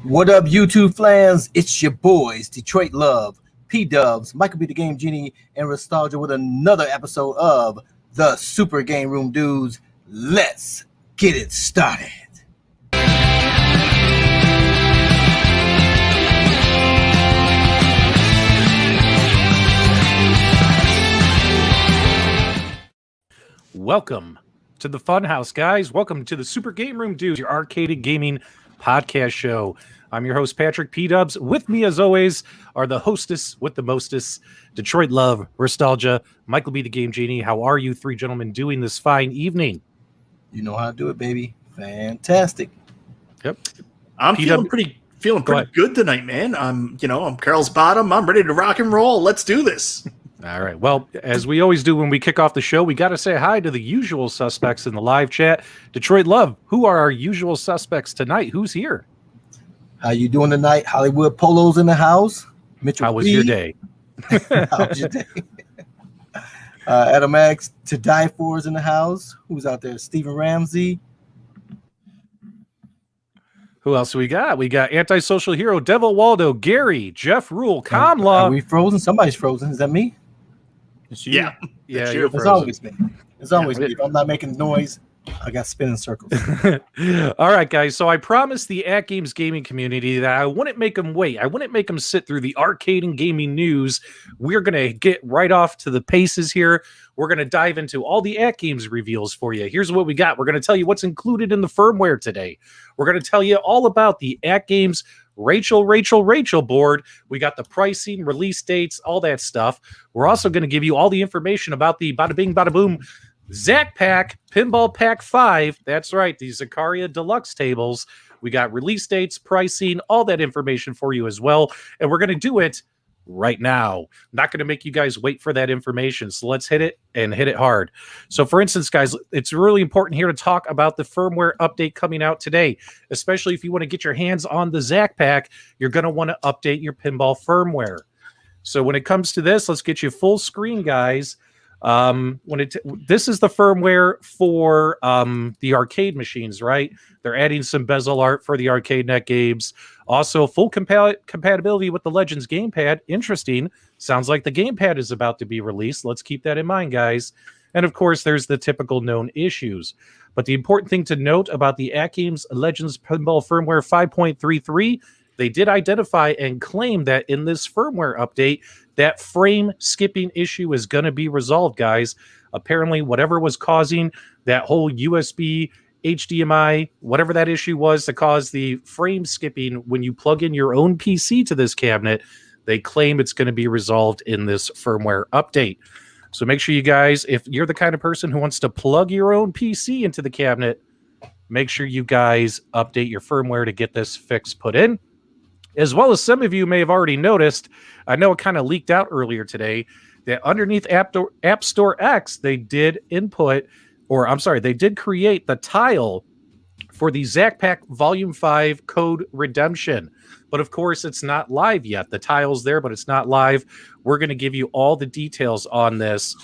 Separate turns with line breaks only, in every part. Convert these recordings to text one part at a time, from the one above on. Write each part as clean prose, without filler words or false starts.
What up, YouTube fans? It's your boys, Detroit Love, PDubs, MichaelB The Game Genie, and Restalgia with another episode of the Super Game Room Dudes. Let's get it started.
Welcome to the Funhouse, guys. Welcome to the Super Game Room Dudes, your arcade and gaming podcast show. I'm your host, Patrick PDubs. With me, as always, are the hostess with the mostest, Detroit Love, Restalgia, MichaelB The Game Genie. How are you three gentlemen doing this fine evening?
You know how to do it, baby. Fantastic.
Yep.
I'm feeling pretty good tonight, man. I'm Carol's bottom. I'm ready to rock and roll. Let's do this.
All right. Well, as we always do when we kick off the show, we got to say hi to the usual suspects in the live chat. Detroit Love, who are our usual suspects tonight? Who's here?
How you doing tonight? Hollywood Polo's in the house. Mitchell,
how was your day?
How was your day? Adam X to die for is in the house. Who's out there? Stephen Ramsey.
Who else we got? We got Antisocial Hero, Devil Waldo, Gary, Jeff Rule, Kamla.
Are we frozen? Somebody's frozen. Is that me?
Yeah.
You're
it's always me. It's always me. If I'm not making noise, I got spinning circles.
All right, guys. So I promised the AtGames gaming community that I wouldn't make them wait. I wouldn't make them sit through the arcade and gaming news. We're going to get right off to the paces here. We're going to dive into all the AtGames reveals for you. Here's what we got. We're going to tell you what's included in the firmware today. We're going to tell you all about the AtGames Rachel board. We got the pricing, release dates, all that stuff. We're also going to give you all the information about the Bada Bing Bada Boom Zac Pack Pinball Pack 5. That's right, the Zaccaria Deluxe tables. We got release dates, pricing, all that information for you as well. And we're going to do it right now. I'm not going to make you guys wait for that information. So let's hit it and hit it hard. So for instance, guys, it's really important here to talk about the firmware update coming out today, especially if you want to get your hands on the Zac Pack. You're going to want to update your pinball firmware. So when it comes to this, let's get you full screen, guys. This is the firmware for the arcade machines, right? They're adding some bezel art for the ArcadeNet games. Also, full compatibility with the Legends gamepad. Interesting. Sounds like the gamepad is about to be released. Let's keep that in mind, guys. And of course, there's the typical known issues. But the important thing to note about the AtGames Legends Pinball Firmware 5.33, they did identify and claim that in this firmware update, that frame skipping issue is going to be resolved, guys. Apparently, whatever was causing that whole USB, HDMI, whatever that issue was to cause the frame skipping when you plug in your own PC to this cabinet, they claim it's going to be resolved in this firmware update. So make sure you guys, if you're the kind of person who wants to plug your own PC into the cabinet, make sure you guys update your firmware to get this fix put in. As well as some of you may have already noticed, I know it kind of leaked out earlier today, that underneath App Store X, they did create the tile for the Zac Pack Volume 5 code redemption. But of course, it's not live yet. The tile's there, but it's not live. We're going to give you all the details on this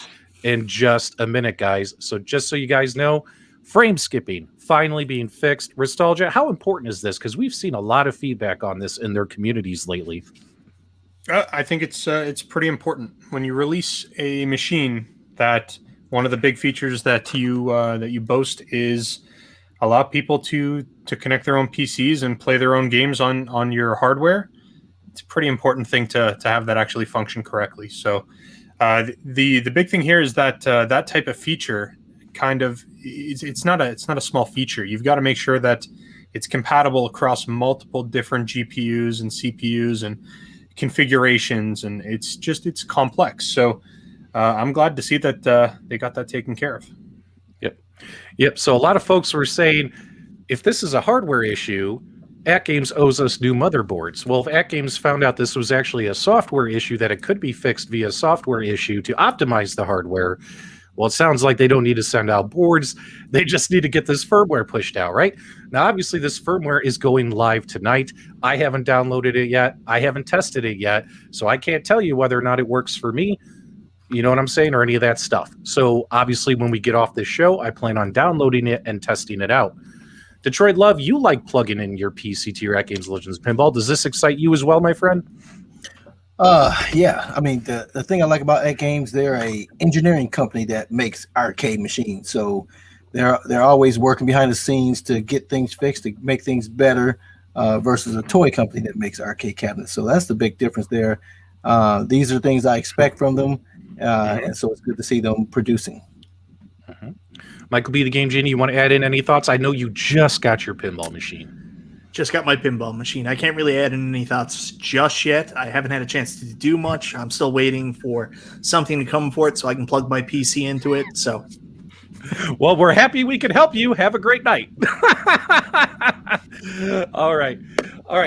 in just a minute, guys. So just so you guys know, frame skipping finally being fixed. Restalgia, how important is this? Because we've seen a lot of feedback on this in their communities lately.
I think it's pretty important when you release a machine that one of the big features that you boast is allow people to connect their own PCs and play their own games on your hardware. It's a pretty important thing to have that actually function correctly. So the big thing here is that that type of feature it's not a small feature. You've got to make sure that it's compatible across multiple different GPUs and CPUs and configurations, and it's complex. So I'm glad to see that they got that taken care of.
Yep. So a lot of folks were saying, if this is a hardware issue, AtGames owes us new motherboards. Well, if AtGames found out this was actually a software issue, that it could be fixed via software issue to optimize the hardware, well, it sounds like they don't need to send out boards. They just need to get this firmware pushed out, right? Now, obviously, this firmware is going live tonight. I haven't downloaded it yet. I haven't tested it yet. So I can't tell you whether or not it works for me. You know what I'm saying? Or any of that stuff. So obviously, when we get off this show, I plan on downloading it and testing it out. Detroit Love, you like plugging in your PC to your AtGames Legends Pinball. Does this excite you as well, my friend?
Yeah. I mean, the thing I like about AtGames, they're a engineering company that makes arcade machines. So they're always working behind the scenes to get things fixed, to make things better, versus a toy company that makes arcade cabinets. So that's the big difference there. These are things I expect from them, and so it's good to see them producing.
Michael B. The Game Genie, you want to add in any thoughts? I know you just got your pinball machine.
Just got my pinball machine. I can't really add in any thoughts just yet. I haven't had a chance to do much. I'm still waiting for something to come for it so I can plug my PC into it. So,
well, we're happy we could help you. Have a great night. All right,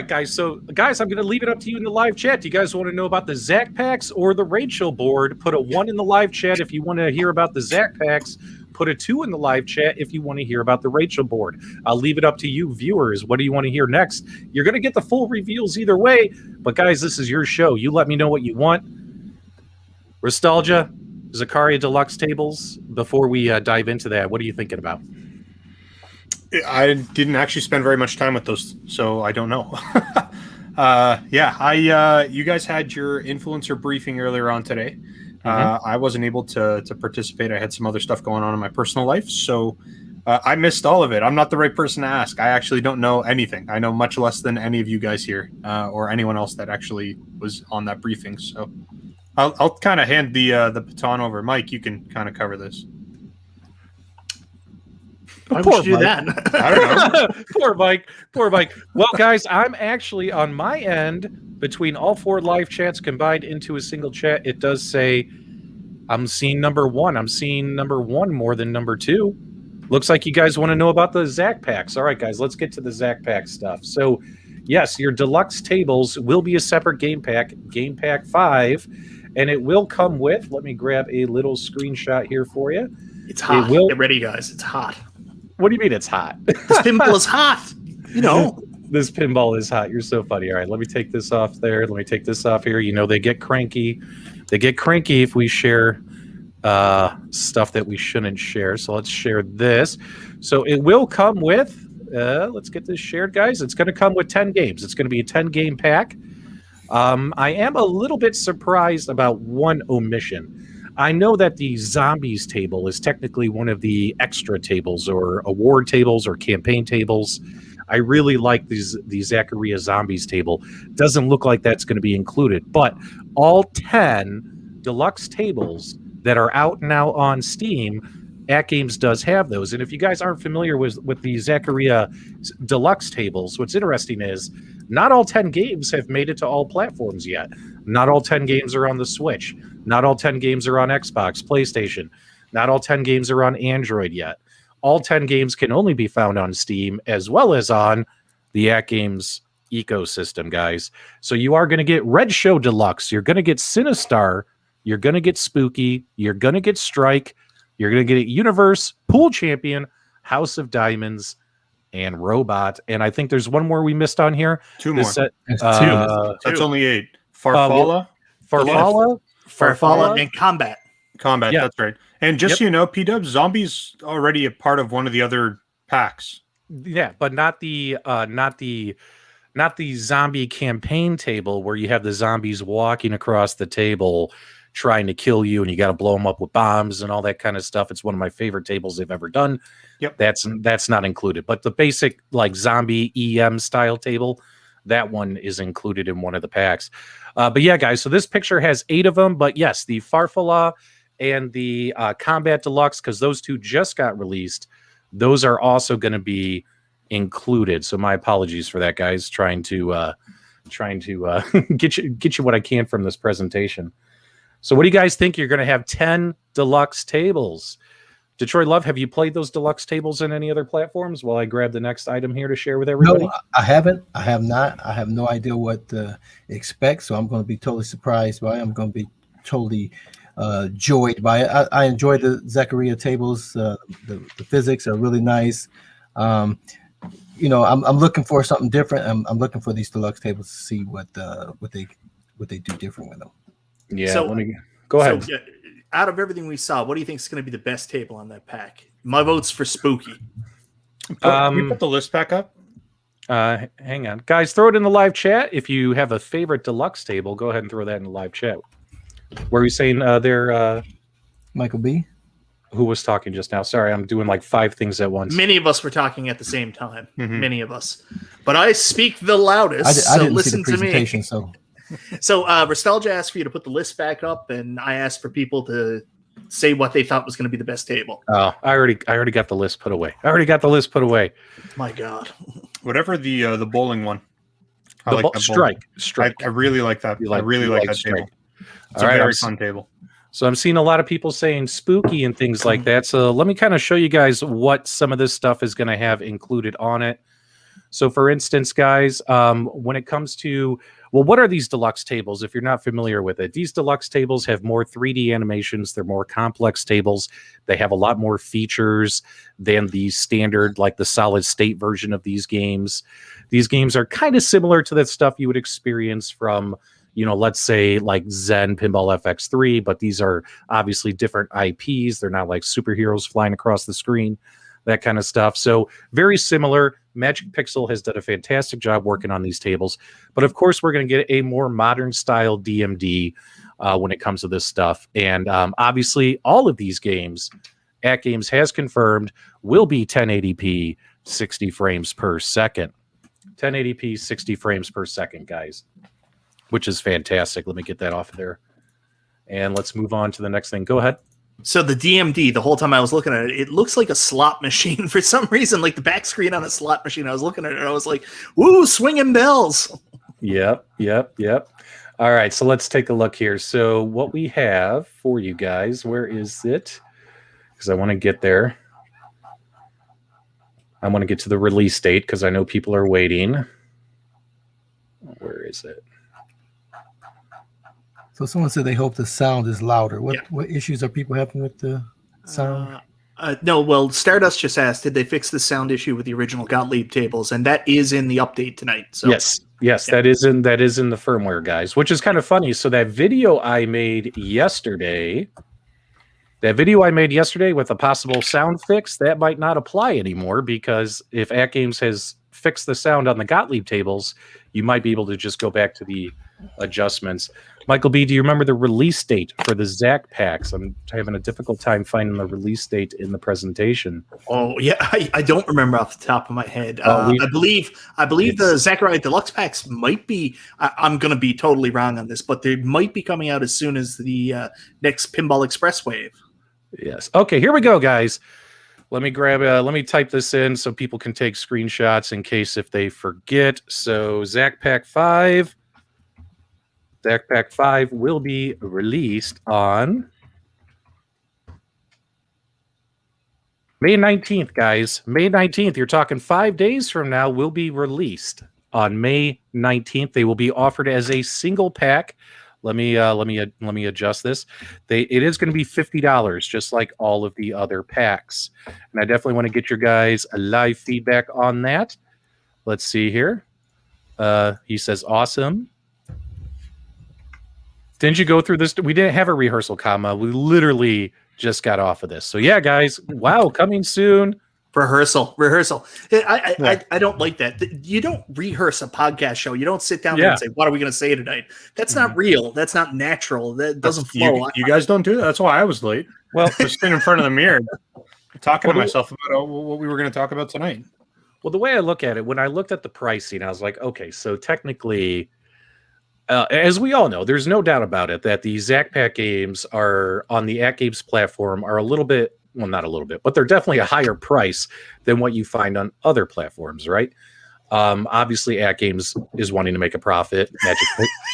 guys. So, guys, I'm going to leave it up to you in the live chat. Do you guys want to know about the Zac Packs or the Rachel board? Put a 1 in the live chat if you want to hear about the Zac Packs. Put a 2 in the live chat if you want to hear about the Rachel board. I'll leave it up to you, viewers. What do you want to hear next? You're going to get the full reveals either way. But, guys, this is your show. You let me know what you want. Restalgia, Zaccaria Deluxe tables. Before we dive into that, what are you thinking about?
I didn't actually spend very much time with those, so I don't know. You guys had your influencer briefing earlier on today. I wasn't able to participate. I had some other stuff going on in my personal life, so I missed all of it. I'm not the right person to ask. I actually don't know anything. I know much less than any of you guys here, or anyone else that actually was on that briefing. So I'll kind of hand the baton over. Mike, you can kind of cover this.
Why would you do that?
I don't know.
Poor Mike. Well, guys, I'm actually on my end, between all 4 live chats combined into a single chat, it does say I'm seeing number 1. I'm seeing number 1 more than number 2. Looks like you guys want to know about the Zac Packs. All right, guys, let's get to the Zac Pack stuff. So, yes, your deluxe tables will be a separate game pack, Game Pack 5, and it will come with, let me grab a little screenshot here for you.
It's hot. Get ready, guys. It's hot.
What do you mean it's hot?
This pinball is hot. You know.
This pinball is hot. You're so funny. All right, let me take this off there. Let me take this off here. You know, they get cranky. They get cranky if we share stuff that we shouldn't share. So let's share this. So it will come with, let's get this shared, guys. It's going to come with 10 games. It's going to be a 10-game pack. I am a little bit surprised about one omission. I know that the Zombies table is technically one of the extra tables or award tables or campaign tables. I really like the Zaccaria Zombies table. Doesn't look like that's going to be included, but all 10 deluxe tables that are out now on Steam, AtGames does have those. And if you guys aren't familiar with the Zaccaria Deluxe tables, what's interesting is not all 10 games have made it to all platforms yet. Not all 10 games are on the Switch. Not all 10 games are on Xbox, PlayStation. Not all 10 games are on Android yet. All 10 games can only be found on Steam as well as on the AtGames ecosystem, guys. So you are going to get Red Show Deluxe. You're going to get Sinistar. You're going to get Spooky. You're going to get Strike. You're going to get Universe, Pool Champion, House of Diamonds, and Robot. And I think there's one more we missed on here.
2 more. That's only 8.
Farfalla,
and Combat.
Combat, yeah. That's right. And just so you know, PDubs, Zombies already a part of one of the other packs.
Yeah, but not the zombie campaign table where you have the zombies walking across the table trying to kill you and you got to blow them up with bombs and all that kind of stuff. It's one of my favorite tables they've ever done.
Yep.
That's not included. But the basic like zombie EM style table, that one is included in one of the packs. But yeah, guys, so this picture has 8 of them. But yes, the Farfalla and the Combat Deluxe, because those 2 just got released, those are also going to be included. So my apologies for that, guys. Trying to get you what I can from this presentation. So what do you guys think? You're going to have 10 deluxe tables. Detroit Love, have you played those deluxe tables in any other platforms? While I grab the next item here to share with everybody.
No, I haven't. I have not. I have no idea what to expect. So I'm going to be totally surprised by it. I'm going to be totally joyed by it. I enjoy the Zaccaria tables. The physics are really nice. You know, I'm looking for something different. I'm looking for these deluxe tables to see what they do different with them.
Yeah. So, go ahead.
So, out of everything we saw, what do you think is going to be the best table on that pack? My vote's for Spooky.
Can we put the list back up?
Hang on. Guys, throw it in the live chat. If you have a favorite deluxe table, go ahead and throw that in the live chat. Were you saying
Michael B?
Who was talking just now? Sorry, I'm doing like 5 things at once.
Many of us were talking at the same time. Many of us. But I speak the loudest,
I
so
didn't
listen
see the
to me.
presentation, so
So Restalgia asked for you to put the list back up, and I asked for people to say what they thought was going to be the best table.
Oh, I already got the list put away.
My God.
Whatever
the bowling one. I
The
like that
strike.
I really like that. I really like that table. It's
All
a
right,
very fun table.
So I'm seeing a lot of people saying spooky and things like that. So let me kind of show you guys what some of this stuff is going to have included on it. So for instance, guys, when it comes to, well, what are these deluxe tables? If you're not familiar with it, these deluxe tables have more 3D animations. They're more complex tables. They have a lot more features than the standard, like the solid state version of these games. These games are kind of similar to that stuff you would experience from, you know, let's say like Zen Pinball FX3, but these are obviously different IPs. They're not like superheroes flying across the screen, that kind of stuff. So very similar. Magic Pixel has done a fantastic job working on these tables, but of course we're going to get a more modern style DMD when it comes to this stuff. And obviously all of these games, AtGames has confirmed, will be 1080p 60 frames per second. 1080p 60 frames per second, guys, which is fantastic. Let me get that off of there. And let's move on to the next thing. Go ahead.
So the DMD, the whole time I was looking at it, it looks like a slot machine for some reason, like the back screen on a slot machine. I was looking at it and I was like, woo, swinging bells.
Yep. All right, so let's take a look here. So what we have for you guys, where is it? Because I want to get there. I want to get to the release date because I know people are waiting. Where is it?
So someone said they hope the sound is louder. What issues are people having with the sound?
No, well, Stardust just asked, did they fix the sound issue with the original Gottlieb tables? And that is in the update tonight. So
Yes, yeah. that is in the firmware, guys, which is kind of funny. So that video I made yesterday, with a possible sound fix, that might not apply anymore, because if AtGames has fixed the sound on the Gottlieb tables, you might be able to just go back to the adjustments. Michael B, do you remember the release date for the Zac packs? I'm having a difficult time finding the release date in the presentation.
Oh yeah, I don't remember off the top of my head. I believe the Zaccaria Deluxe packs might be. I'm going to be totally wrong on this, but they might be coming out as soon as the next Pinball Express wave.
Yes. Okay, here we go, guys. Let me type this in so people can take screenshots in case if they forget. So Zac Pack 5. Zac Pack 5 will be released on May 19th, guys. May 19th. You're talking 5 days from now will be released on May 19th. They will be offered as a single pack. Let me adjust this. It is going to be $50, just like all of the other packs. And I definitely want to get your guys a live feedback on that. Let's see here. He says awesome. Didn't you go through this? We didn't have a rehearsal, comma. We literally just got off of this. So yeah, guys. Wow, coming soon.
Rehearsal. I don't like that. You don't rehearse a podcast show. You don't sit down there and say, what are we going to say tonight? That's not real. That's not natural. That doesn't flow.
You guys don't do that. That's why I was late. Well, I was sitting in front of the mirror talking to myself about what we were going to talk about tonight.
Well, the way I look at it, when I looked at the pricing, I was like, okay, so technically, as we all know, there's no doubt about it that the Zac Pack games are on the AtGames platform are a little bit, well, not a little bit, but they're definitely a higher price than what you find on other platforms, right? Obviously, AtGames is wanting to make a profit.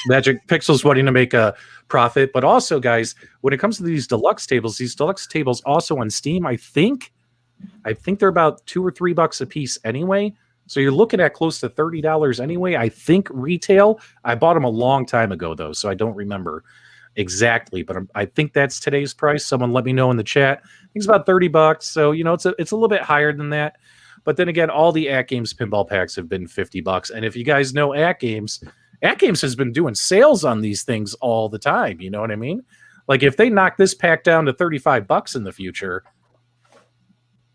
Magic Pixel's wanting to make a profit. But also, guys, when it comes to these deluxe tables also on Steam, I think they're about $2 or $3 a piece anyway. So you're looking at close to $30 anyway. I think retail. I bought them a long time ago, though, so I don't remember exactly, but I think that's today's price. Someone let me know in the chat. I think it's about $30. So, you know, it's a little bit higher than that. But then again, all the AtGames pinball packs have been $50. And if you guys know AtGames has been doing sales on these things all the time. You know what I mean? Like if they knock this pack down to $35 in the future,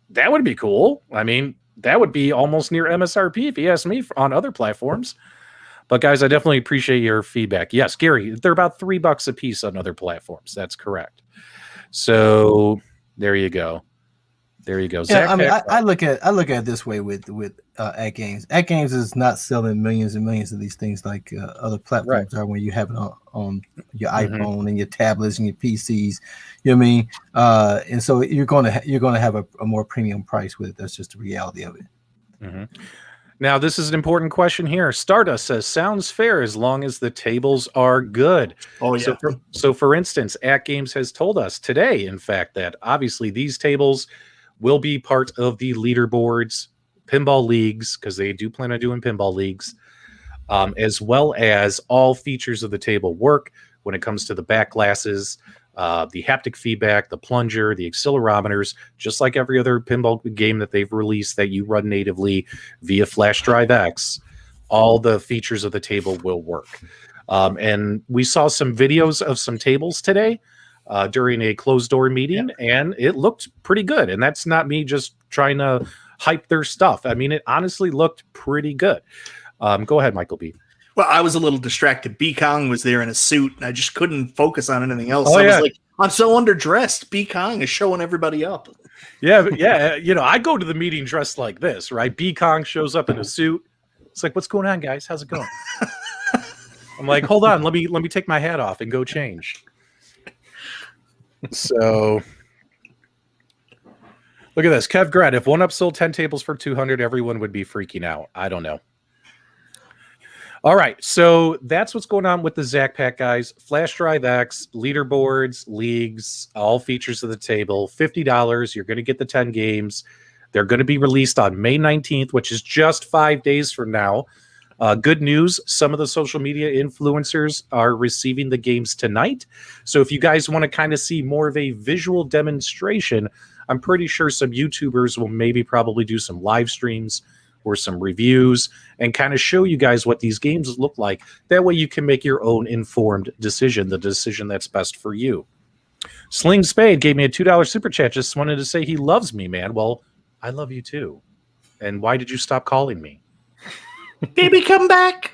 that would be cool. I mean, that would be almost near MSRP if you ask me on other platforms. But guys, I definitely appreciate your feedback. Yes, Gary, they're about $3 a piece on other platforms. That's correct. So there you go. There you go.
Yeah,
Zach,
I mean, I look at it this way with AtGames. AtGames is not selling millions and millions of these things like other platforms are when you have it on your iPhone and your tablets and your PCs. You know what I mean? And so you're going to have a more premium price with it. That's just the reality of it.
Now, this is an important question here. Stardust says, sounds fair as long as the tables are good.
Oh, yeah.
So for instance, AtGames has told us today, in fact, that obviously these tables will be part of the leaderboards, pinball leagues, because they do plan on doing pinball leagues, as well as all features of the table work when it comes to the back glasses, the haptic feedback, the plunger, the accelerometers, just like every other pinball game that they've released that you run natively via Flash Drive X. All the features of the table will work. And we saw some videos of some tables today during a closed door meeting, and it looked pretty good. And that's not me just trying to hype their stuff. I mean, it honestly looked pretty good. Go ahead, Michael B.
Well, I was a little distracted. B Kong was there in a suit, and I just couldn't focus on anything else.
Oh,
I was like, I'm so underdressed. B Kong is showing everybody up.
Yeah. You know, I go to the meeting dressed like this, right? B Kong shows up in a suit. It's like, what's going on, guys? How's it going? I'm like, hold on, let me take my hat off and go change. So look at this. Kev Grad, if 1UP sold 10 tables for 200, everyone would be freaking out. I don't know. All right, so that's what's going on with the Zac Pack, guys. Flash Drive X, leaderboards, leagues, all features of the table, $50. You're going to get the 10 games. They're going to be released on May 19th, which is just 5 days from now. Good news, some of the social media influencers are receiving the games tonight. So if you guys want to kind of see more of a visual demonstration, I'm pretty sure some YouTubers will maybe probably do some live streams or some reviews and kind of show you guys what these games look like. That way you can make your own informed decision, the decision that's best for you. Sling Spade gave me a $2 super chat. Just wanted to say he loves me, man. Well, I love you too. And why did you stop calling me?
Baby, come back.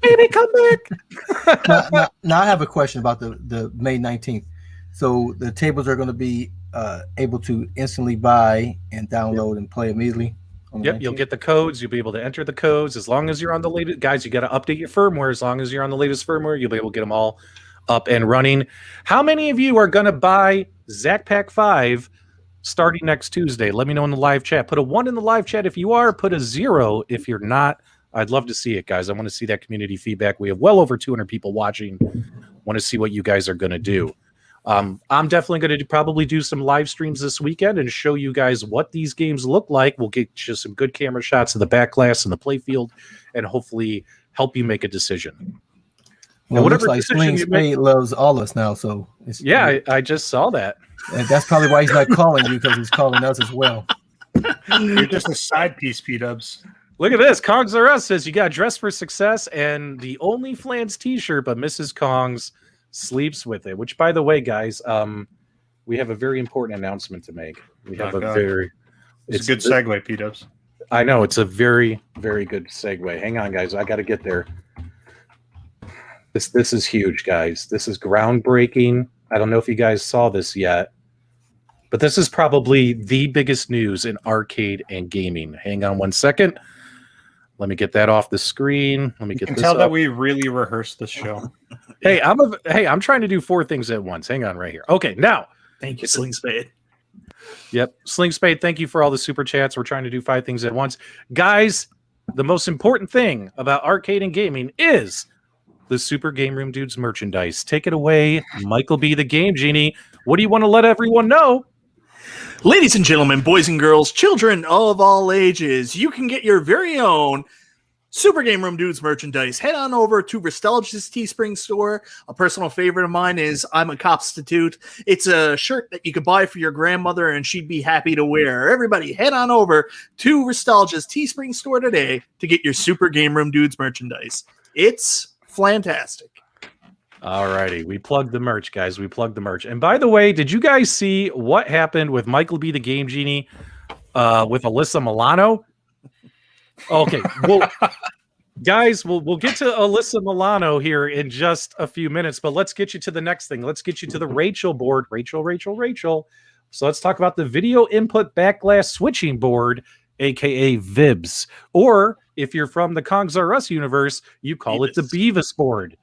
Baby, come back.
Now I have a question about the May 19th. So the tables are going to be able to instantly buy and download and play immediately.
Yep, you'll get the codes. You'll be able to enter the codes as long as you're on the latest. Guys, you got to update your firmware. As long as you're on the latest firmware, you'll be able to get them all up and running. How many of you are going to buy Zac Pack 5 starting next Tuesday? Let me know in the live chat. Put a 1 in the live chat if you are. Put a 0 if you're not. I'd love to see it, guys. I want to see that community feedback. We have well over 200 people watching. Want to see what you guys are going to do. I'm definitely going to probably do some live streams this weekend and show you guys what these games look like. We'll get you some good camera shots of the back glass and the play field and hopefully help you make a decision.
Well, whatever like Sling Spade loves all us now, so
I just saw that.
And that's probably why he's not calling you, because he's calling us as well.
You're just a side piece, PDubs.
Look at this. Kongs R Us says you got dressed for success and the only Flans t-shirt, but Mrs. Kongs sleeps with it. Which, by the way, guys, we have a very important announcement to make. We have
it's a good segue, PDubs.
I know it's a very, very good segue. Hang on, guys. I got to get there. This is huge, guys. This is groundbreaking. I don't know if you guys saw this yet, but this is probably the biggest news in arcade and gaming. Hang on one second. Let me get that off the screen. Let me get this.
You can tell that we really rehearsed this show.
Hey, I'm trying to do 4 things at once. Hang on right here. Okay, now.
Thank you, Sling Spade.
Yep, Sling Spade, thank you for all the super chats. We're trying to do 5 things at once. Guys, the most important thing about arcade and gaming is the Super Game Room Dudes merchandise. Take it away, MichaelB The Game Genie. What do you want to let everyone know?
Ladies and gentlemen, boys and girls, children of all ages, you can get your very own Super Game Room Dudes merchandise. Head on over to Restalgia's Teespring store. A personal favorite of mine is I'm a Copstitute. It's a shirt that you could buy for your grandmother and she'd be happy to wear. Everybody head on over to Restalgia's Teespring store today to get your Super Game Room Dudes merchandise. It's fantastic.
All righty. We plugged the merch, guys. We plugged the merch. And by the way, did you guys see what happened with MichaelB The Game Genie with Alyssa Milano? Okay. Well, guys, we'll get to Alyssa Milano here in just a few minutes, but let's get you to the next thing. Let's get you to the Rachel board. Rachel. So let's talk about the Video Input Backglass Switching Board, aka VIBS. Or if you're from the Kongs R Us universe, you call it the Beavis board.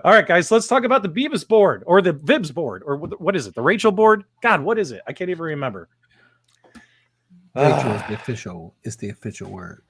All right, guys, let's talk about the Beavis board or the VIBS board, or what is it? The Rachel board? God, what is it? I can't even remember.
Rachel is the official. It's the official word.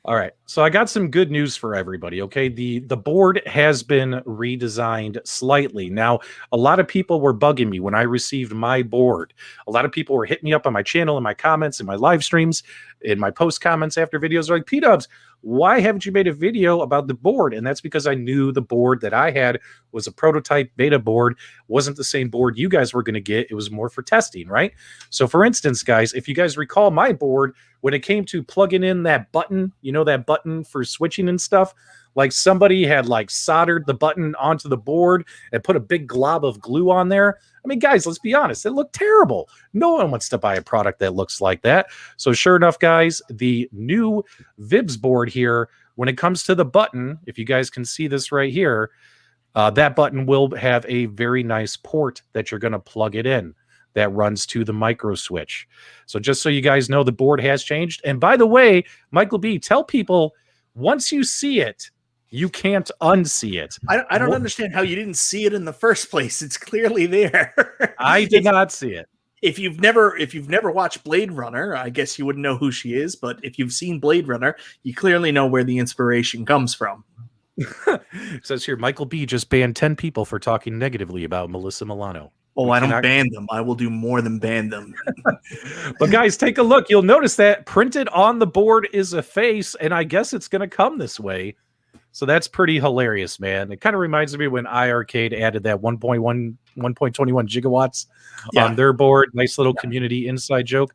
All right, so I got some good news for everybody. Okay, the board has been redesigned slightly. Now, a lot of people were bugging me when I received my board. A lot of people were hitting me up on my channel, in my comments, in my live streams, in my post comments after videos. They're like, PDubs, why haven't you made a video about the board? And that's because I knew the board that I had was a prototype beta board, wasn't the same board you guys were going to get. It was more for testing, right? So for instance, guys, if you guys recall my board, when it came to plugging in that button, you know, that button for switching and stuff, like somebody had like soldered the button onto the board and put a big glob of glue on there. I mean, guys, let's be honest. It looked terrible. No one wants to buy a product that looks like that. So sure enough, guys, the new VIBS board here, when it comes to the button, if you guys can see this right here, that button will have a very nice port that you're going to plug it in that runs to the micro switch. So just so you guys know, the board has changed. And by the way, Michael B, tell people, once you see it, you can't unsee it.
I don't understand how you didn't see it in the first place. It's clearly there.
I did not see it.
If you've never watched Blade Runner, I guess you wouldn't know who she is. But if you've seen Blade Runner, you clearly know where the inspiration comes from.
It says here, Michael B just banned 10 people for talking negatively about Melissa Milano.
Oh, I don't ban them. I will do more than ban them.
But guys, take a look. You'll notice that printed on the board is a face, and I guess it's going to come this way. So that's pretty hilarious, man. It kind of reminds me when iiRcade added that 1.21 gigawatts on their board. Nice little community inside joke.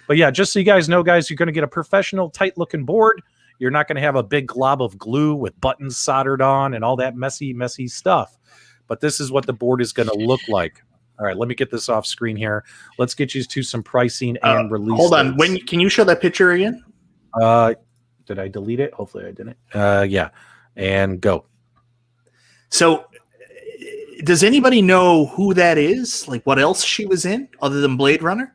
But yeah, just so you guys know, guys, you're going to get a professional, tight-looking board. You're not going to have a big glob of glue with buttons soldered on and all that messy stuff. But this is what the board is going to look like. All right, let me get this off screen here. Let's get you to some pricing and release.
Hold on. Can you show that picture again?
Did I delete it? Hopefully I didn't. Yeah. And go.
So does anybody know who that is? Like what else she was in other than Blade Runner?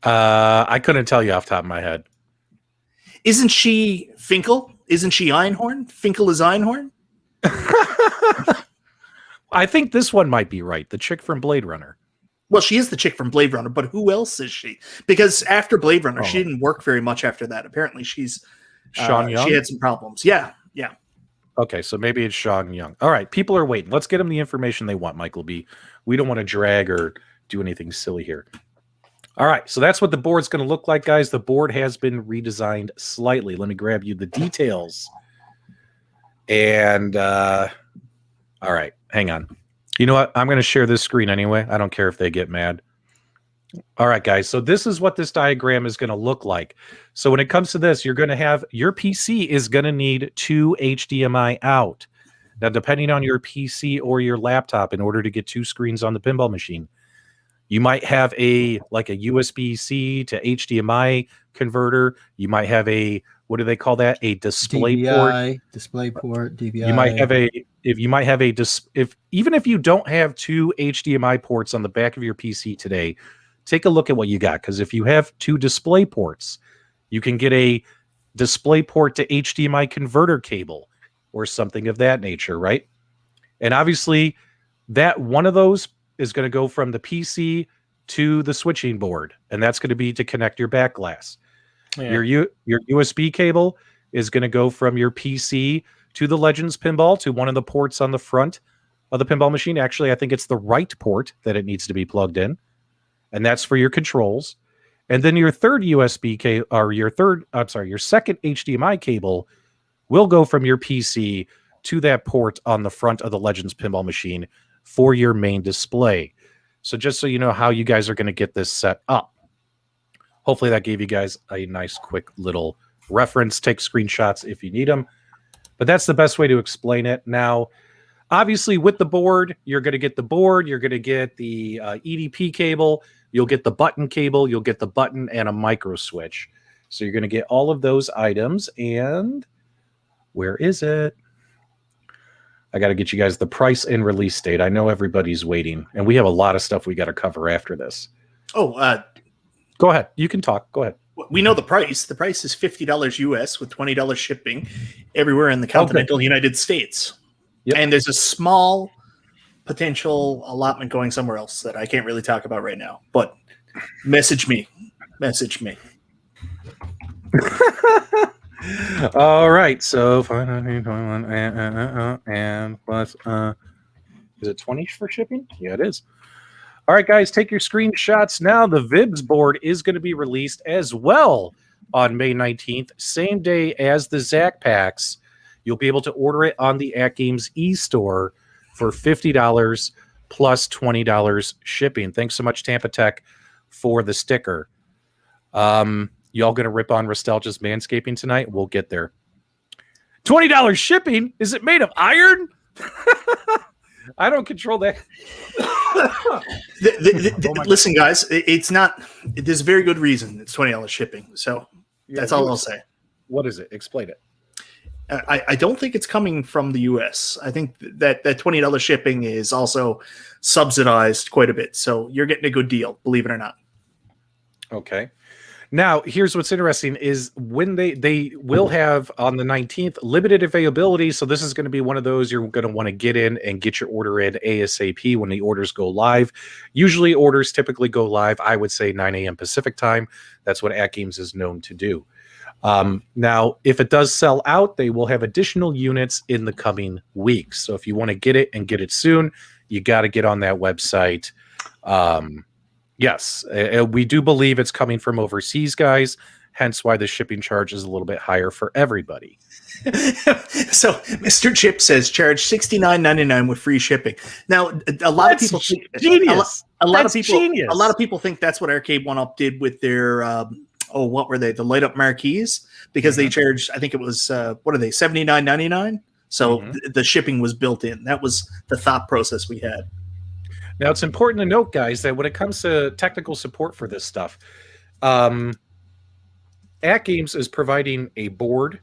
I couldn't tell you off the top of my head.
Isn't she Finkel? Isn't she Einhorn? Finkel is Einhorn?
I think this one might be right. The chick from Blade Runner.
Well, she is the chick from Blade Runner, but who else is she? Because after Blade Runner, she didn't work very much after that. Apparently, she's
Sean Young.
She had some problems. Yeah.
Okay, so maybe it's Sean Young. All right, people are waiting. Let's get them the information they want, Michael B. We don't want to drag or do anything silly here. All right, so that's what the board's going to look like, guys. The board has been redesigned slightly. Let me grab you the details. And all right, hang on. You know what? I'm going to share this screen anyway. I don't care if they get mad. All right, guys. So this is what this diagram is going to look like. So when it comes to this, you're going to have your PC is going to need 2 HDMI out. Now, depending on your PC or your laptop, in order to get 2 screens on the pinball machine, you might have a USB-C to HDMI converter. You might have a, what do they call that? A display
DVI,
port.
Display port, DVI.
You might have even if you don't have 2 HDMI ports on the back of your PC today, take a look at what you got. Because if you have 2 display ports, you can get a display port to HDMI converter cable or something of that nature, right? And obviously, that one of those is going to go from the PC to the switching board, and that's going to be to connect your backglass. Yeah. Your USB cable is going to go from your PC to the Legends pinball, to one of the ports on the front of the pinball machine. Actually, I think it's the right port that it needs to be plugged in, and that's for your controls. And then your third USB cable, or your second HDMI cable will go from your PC to that port on the front of the Legends pinball machine for your main display. So just so you know how you guys are going to get this set up. Hopefully that gave you guys a nice quick little reference. Take screenshots if you need them. But that's the best way to explain it. Now, obviously with the board, you're going to get the board, you're going to get the EDP cable, You'll get the button cable, you'll get the button and a micro switch. So you're going to get all of those items. And where is it? I got to get you guys the price and release date. I know everybody's waiting, and we have a lot of stuff we got to cover after this.
Oh,
go ahead. You can talk. Go ahead.
We know the price. The price is $50 US with $20 shipping everywhere in the continental United States. Yep. And there's a small potential allotment going somewhere else that I can't really talk about right now. But message me.
All right, so 521 and plus is it 20 for shipping? Yeah, it is. All right, guys, take your screenshots now. The Vibs board is going to be released as well on May 19th, same day as the Zac packs. You'll be able to order it on the AtGames e-store for $50 plus $20 shipping. Thanks so much, Tampa Tech, for the sticker. Y'all gonna rip on Restalgia's manscaping tonight? We'll get there. $20 shipping? Is it made of iron? I don't control that.
Listen, guys, it's not. There's a very good reason it's $20 shipping. So that's all I'll say.
What is it? Explain it.
I don't think it's coming from the U.S. I think that $20 shipping is also subsidized quite a bit. So you're getting a good deal, believe it or not.
Okay. Now, here's what's interesting is when they will have on the 19th limited availability. So this is going to be one of those you're going to want to get in and get your order in ASAP when the orders go live. Usually orders typically go live, I would say 9 a.m. Pacific time. That's what AtGames is known to do. Now, if it does sell out, they will have additional units in the coming weeks. So if you want to get it and get it soon, you got to get on that website. Yes, we do believe it's coming from overseas, guys, hence why the shipping charge is a little bit higher for everybody.
So Mr. Chip says charge $69.99 with free shipping. Now, a lot of people think
genius.
A lot of people think that's what Arcade1Up did with their what were they? The light up marquees, because they charged, I think it was what are they, $79.99? So the shipping was built in. That was the thought process we had.
Now, it's important to note, guys, that when it comes to technical support for this stuff, AtGames is providing a board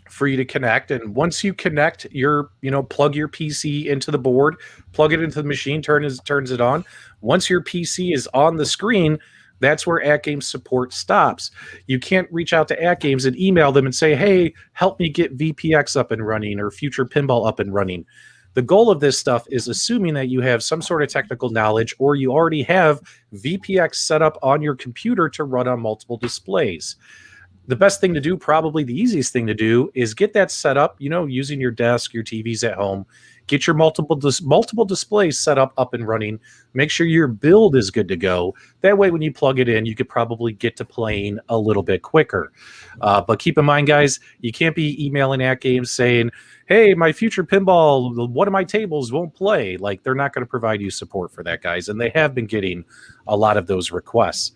for you to connect. And once you connect plug your PC into the board, plug it into the machine, turns it on. Once your PC is on the screen, that's where AtGames support stops. You can't reach out to AtGames and email them and say, hey, help me get VPX up and running or Future Pinball up and running. The goal of this stuff is assuming that you have some sort of technical knowledge or you already have VPX set up on your computer to run on multiple displays. The best thing to do, probably the easiest thing to do, is get that set up, using your desk, your TVs at home. Get your multiple displays set up and running. Make sure your build is good to go. That way, when you plug it in, you could probably get to playing a little bit quicker. But keep in mind, guys, you can't be emailing AtGames saying, hey, my Future Pinball, one of my tables won't play. Like, they're not going to provide you support for that, guys. And they have been getting a lot of those requests.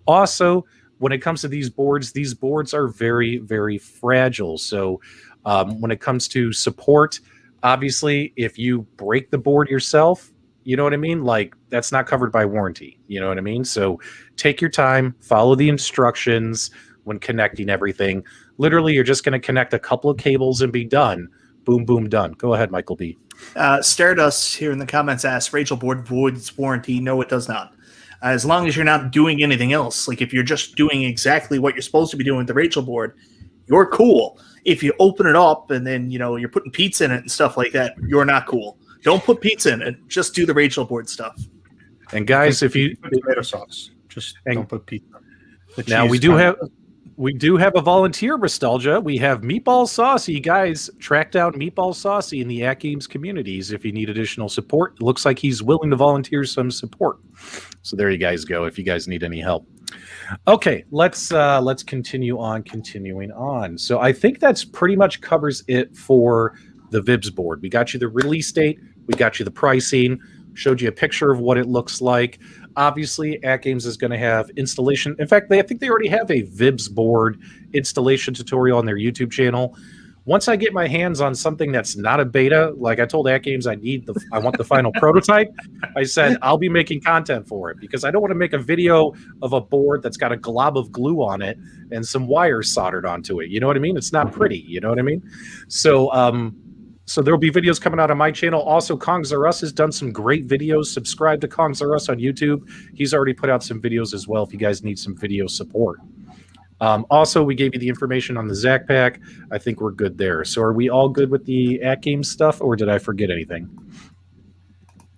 Also, when it comes to these boards are very, very fragile. So when it comes to support, obviously, if you break the board yourself, you know what I mean? Like, that's not covered by warranty. You know what I mean? So take your time, follow the instructions when connecting everything. Literally, you're just going to connect a couple of cables and be done. Boom, boom, done. Go ahead, Michael B.
Stardust here in the comments asks, Rachel board voids warranty? No, it does not. As long as you're not doing anything else, like if you're just doing exactly what you're supposed to be doing with the Rachel board, you're cool. If you open it up and then, you're putting pizza in it and stuff like that, you're not cool. Don't put pizza in it. Just do the Rachel board stuff.
And guys, if you
put tomato sauce, just don't put pizza.
Now we do have a volunteer, Restalgia. We have Meatball Saucy. Guys, track down Meatball Saucy in the AtGames communities if you need additional support. It looks like he's willing to volunteer some support. So there you guys go if you guys need any help. Okay, let's continuing on. So I think that's pretty much covers it for the Vibs board. We got you the release date, we got you the pricing, showed you a picture of what it looks like. Obviously, AtGames is going to have installation. In fact, I think they already have a Vibs board installation tutorial on their YouTube channel. Once I get my hands on something that's not a beta, like I told AtGames, I want the final prototype. I said I'll be making content for it because I don't want to make a video of a board that's got a glob of glue on it and some wires soldered onto it. You know what I mean? It's not pretty. You know what I mean? So, so there'll be videos coming out on my channel. Also, Kongs R Us has done some great videos. Subscribe to Kongs R Us on YouTube. He's already put out some videos as well if you guys need some video support. Also, we gave you the information on the Zac Pack. I think we're good there. So are we all good with the AtGames stuff, or did I forget anything?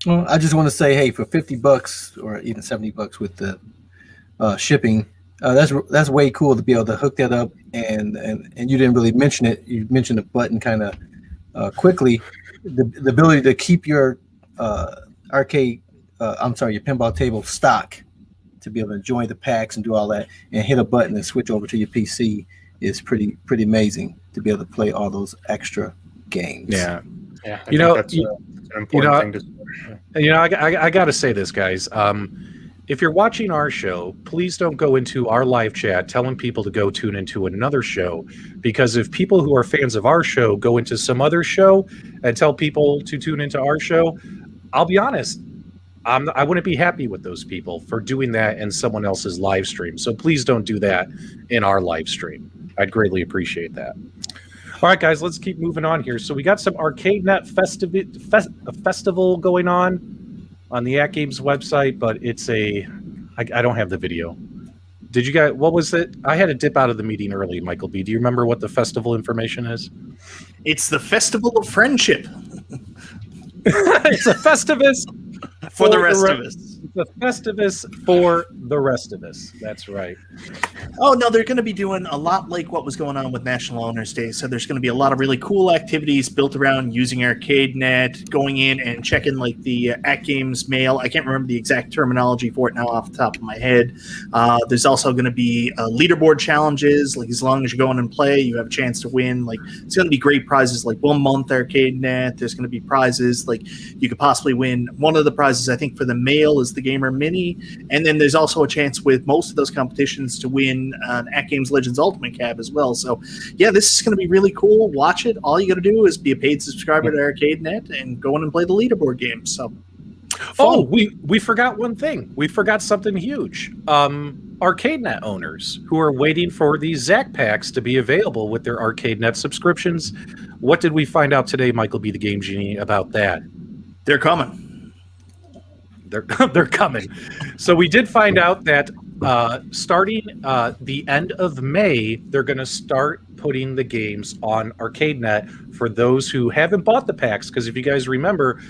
Well, I just want to say, hey, for $50 or even $70 with the shipping, that's way cool to be able to hook that up. And you didn't really mention it. You mentioned the button kind of quickly. The ability to keep your your pinball table stock, to be able to join the packs and do all that and hit a button and switch over to your PC is pretty amazing to be able to play all those extra games.
Yeah.
That's
an important thing to say.
I got to say this, guys. If you're watching our show, please don't go into our live chat telling people to go tune into another show, because if people who are fans of our show go into some other show and tell people to tune into our show, I'll be honest, I wouldn't be happy with those people for doing that in someone else's live stream. So please don't do that in our live stream. I'd greatly appreciate that. All right, guys, let's keep moving on here. So we got some ArcadeNet festival going on the AtGames website, but it's I don't have the video. Did you guys, what was it? I had to dip out of the meeting early, Michael B. Do you remember what the festival information is?
It's the Festival of Friendship.
It's a Festivus
for the rest of us.
The Festivus for the rest of us. That's right.
Oh, no, they're going to be doing a lot like what was going on with National Owners Day. So there's going to be a lot of really cool activities built around using ArcadeNet, going in and checking like the AtGames mail. I can't remember the exact terminology for it now off the top of my head. There's also going to be leaderboard challenges. Like as long as you go in and play, you have a chance to win. Like it's going to be great prizes like 1 month ArcadeNet. There's going to be prizes like you could possibly win. One of the prizes I think for the mail is the GameRoom Mini, and then there's also a chance with most of those competitions to win an AtGames Legends Ultimate Cab as well. So yeah, this is going to be really cool. Watch it. All you got to do is be a paid subscriber to ArcadeNet and go in and play the leaderboard games. So
oh, we forgot one thing. We forgot something huge. ArcadeNet owners who are waiting for these Zac packs to be available with their ArcadeNet subscriptions. What did we find out today, Michael B. The Game Genie, about that?
They're coming.
They're coming. So we did find out that starting the end of May, they're going to start putting the games on ArcadeNet for those who haven't bought the packs. Because if you guys remember,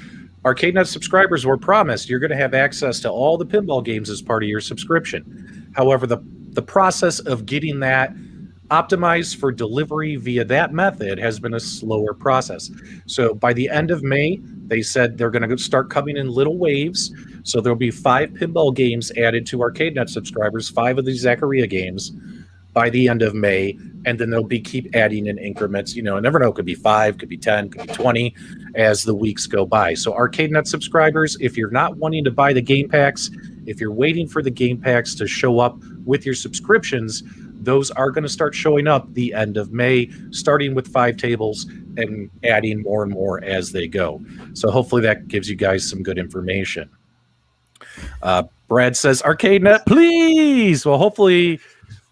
ArcadeNet subscribers were promised you're going to have access to all the pinball games as part of your subscription. However, the process of getting that optimized for delivery via that method has been a slower process. So by the end of May, they said they're going to start coming in little waves. So there'll be 5 pinball games added to ArcadeNet subscribers, 5 of the Zaccaria games by the end of May, and then they'll be keep adding in increments. You know, never know, could be 5, could be 10, could be 20 as the weeks go by. So ArcadeNet subscribers, if you're not wanting to buy the game packs, if you're waiting for the game packs to show up with your subscriptions, those are going to start showing up the end of May, starting with 5 tables and adding more and more as they go. So hopefully that gives you guys some good information. Brad says, ArcadeNet, please. Well, hopefully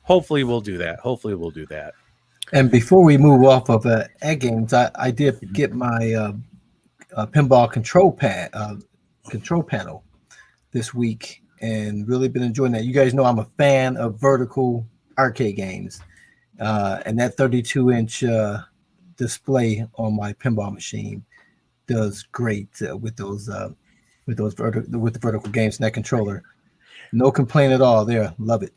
we'll do that. Hopefully we'll do that.
And before we move off of AtGames, I did get my pinball control panel this week and really been enjoying that. You guys know I'm a fan of vertical arcade games, and that 32-inch display on my pinball machine does great with the vertical games and that controller. No complaint at all there. Love it.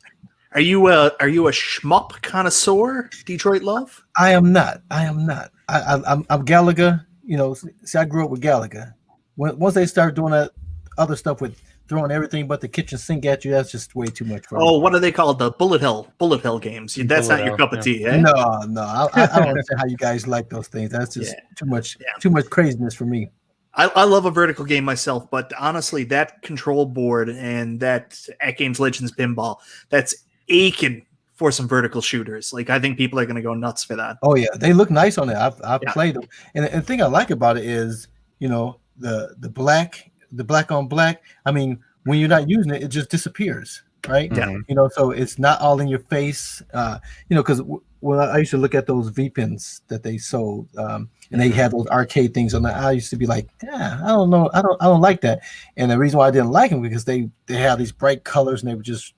Are you a shmup connoisseur, Detroit Love?
I am not. I'm Gallagher. You know, see, I grew up with Gallagher. Once they start doing that other stuff with throwing everything but the kitchen sink at you, that's just way too much for me.
Oh, what are they called? The Bullet Hell games. That's not your cup of tea, eh?
No. I don't understand how you guys like those things. That's just too much craziness for me.
I love a vertical game myself, but honestly, that control board and that AtGames Legends pinball, that's aching for some vertical shooters. Like, I think people are going to go nuts for that.
Oh yeah, they look nice on there. I've played them, and the thing I like about it is, you know, the black on black. I mean, when you're not using it, it just disappears, right?
Yeah.
You know, so it's not all in your face. You know, because when I used to look at those V pins that they sold, and they had those arcade things on there, I used to be like, yeah, I don't know, I don't like that. And the reason why I didn't like them because they have these bright colors and they were just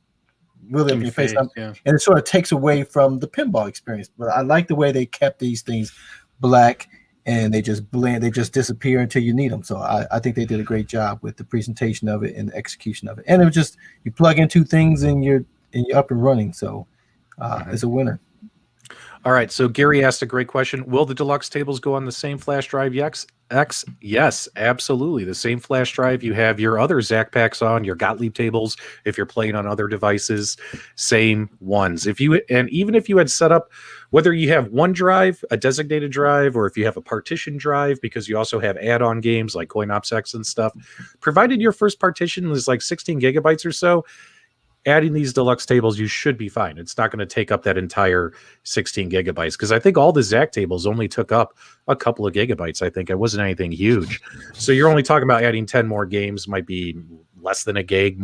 really in your face.
Yeah.
And it sort of takes away from the pinball experience. But I like the way they kept these things black and they just blend, they just disappear until you need them. So I think they did a great job with the presentation of it and the execution of it. And it was just, you plug in two things and you're up and running. So it's a winner.
All right, so Gary asked a great question. Will the deluxe tables go on the same flash drive X? Yes, absolutely. The same flash drive you have your other Zac packs on, your Gottlieb tables, if you're playing on other devices, same ones. Even if you had set up, whether you have one drive, a designated drive, or if you have a partition drive, because you also have add-on games like CoinOpsX and stuff, provided your first partition is like 16 gigabytes or so, adding these deluxe tables, you should be fine. It's not going to take up that entire 16 gigabytes because I think all the Zac tables only took up a couple of gigabytes. I think it wasn't anything huge. So you're only talking about adding 10 more games, might be less than a gigabyte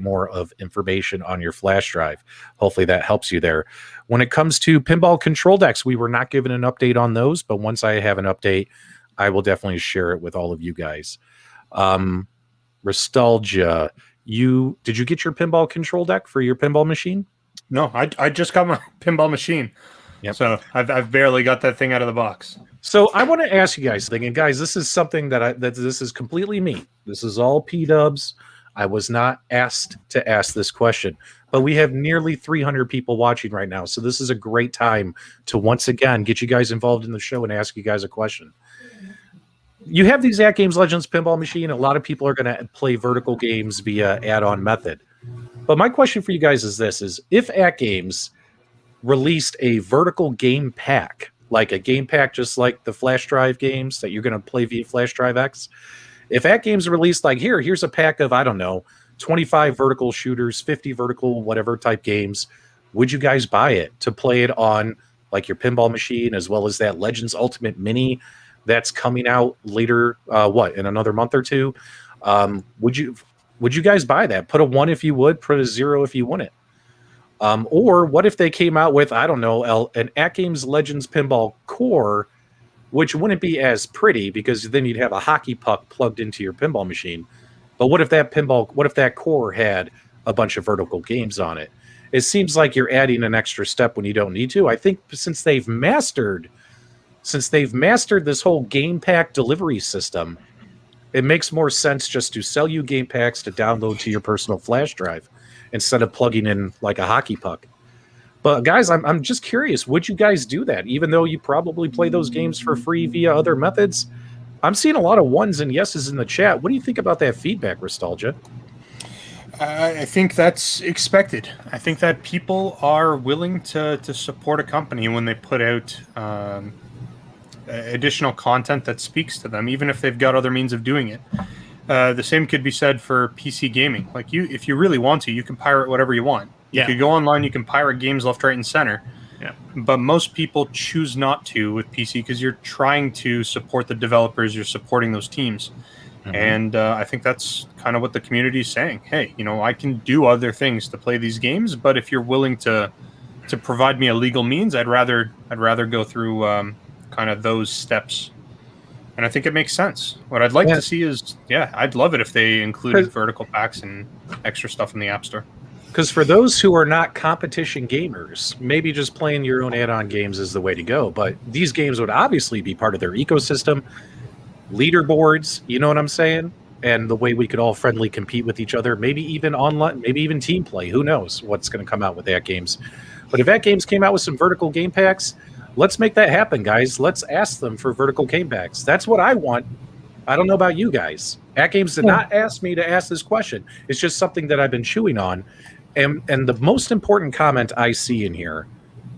more of information on your flash drive. Hopefully that helps you there. When it comes to pinball control decks, we were not given an update on those, but once I have an update, I will definitely share it with all of you guys. Restalgia. Did you get your pinball control deck for your pinball machine?
No, I just got my pinball machine.
Yep.
So I've barely got that thing out of the box.
So I want to ask you guys something, and guys, this is something that this is completely me. This is all PDubs. I was not asked to ask this question, but we have nearly 300 people watching right now. So this is a great time to once again get you guys involved in the show and ask you guys a question. You have these AtGames Legends pinball machine. A lot of people are going to play vertical games via add-on method. But my question for you guys is this, is if AtGames released a vertical game pack, like a game pack just like the flash drive games that you're going to play via flash drive X, if AtGames released like, here's a pack of, I don't know, 25 vertical shooters, 50 vertical whatever type games, would you guys buy it to play it on like your pinball machine as well as that Legends Ultimate Mini that's coming out later, in another month or two? Would you guys buy that? Put a 1 if you would, put a 0 if you wouldn't. Or what if they came out with, I don't know, an AtGames Legends Pinball Core, which wouldn't be as pretty because then you'd have a hockey puck plugged into your pinball machine. But what if that core had a bunch of vertical games on it? It seems like you're adding an extra step when you don't need to. I think since they've mastered this whole game pack delivery system, it makes more sense just to sell you game packs to download to your personal flash drive instead of plugging in like a hockey puck. But guys, I'm just curious, would you guys do that? Even though you probably play those games for free via other methods? I'm seeing a lot of 1s and yeses in the chat. What do you think about that feedback, Restalgia?
I think that's expected. I think that people are willing to support a company when they put out additional content that speaks to them, even if they've got other means of doing it. The same could be said for PC gaming. Like if you really want to, you can pirate whatever you want.
Yeah.
You could go online, you can pirate games left, right, and center.
Yeah.
But most people choose not to with PC because you're trying to support the developers, you're supporting those teams. Mm-hmm. And I think that's kind of what the community is saying. Hey, I can do other things to play these games, but if you're willing to provide me a legal means, I'd rather go through kind of those steps. And I think it makes sense. What I'd like to see is, I'd love it if they included vertical packs and extra stuff in the App Store.
Because for those who are not competition gamers, maybe just playing your own add-on games is the way to go. But these games would obviously be part of their ecosystem. Leaderboards, you know what I'm saying? And the way we could all friendly compete with each other, maybe even online, maybe even team play. Who knows what's going to come out with AtGames. But if AtGames came out with some vertical game packs, let's make that happen, guys. Let's ask them for vertical game packs. That's what I want. I don't know about you guys. AtGames did not ask me to ask this question. It's just something that I've been chewing on. And the most important comment I see in here,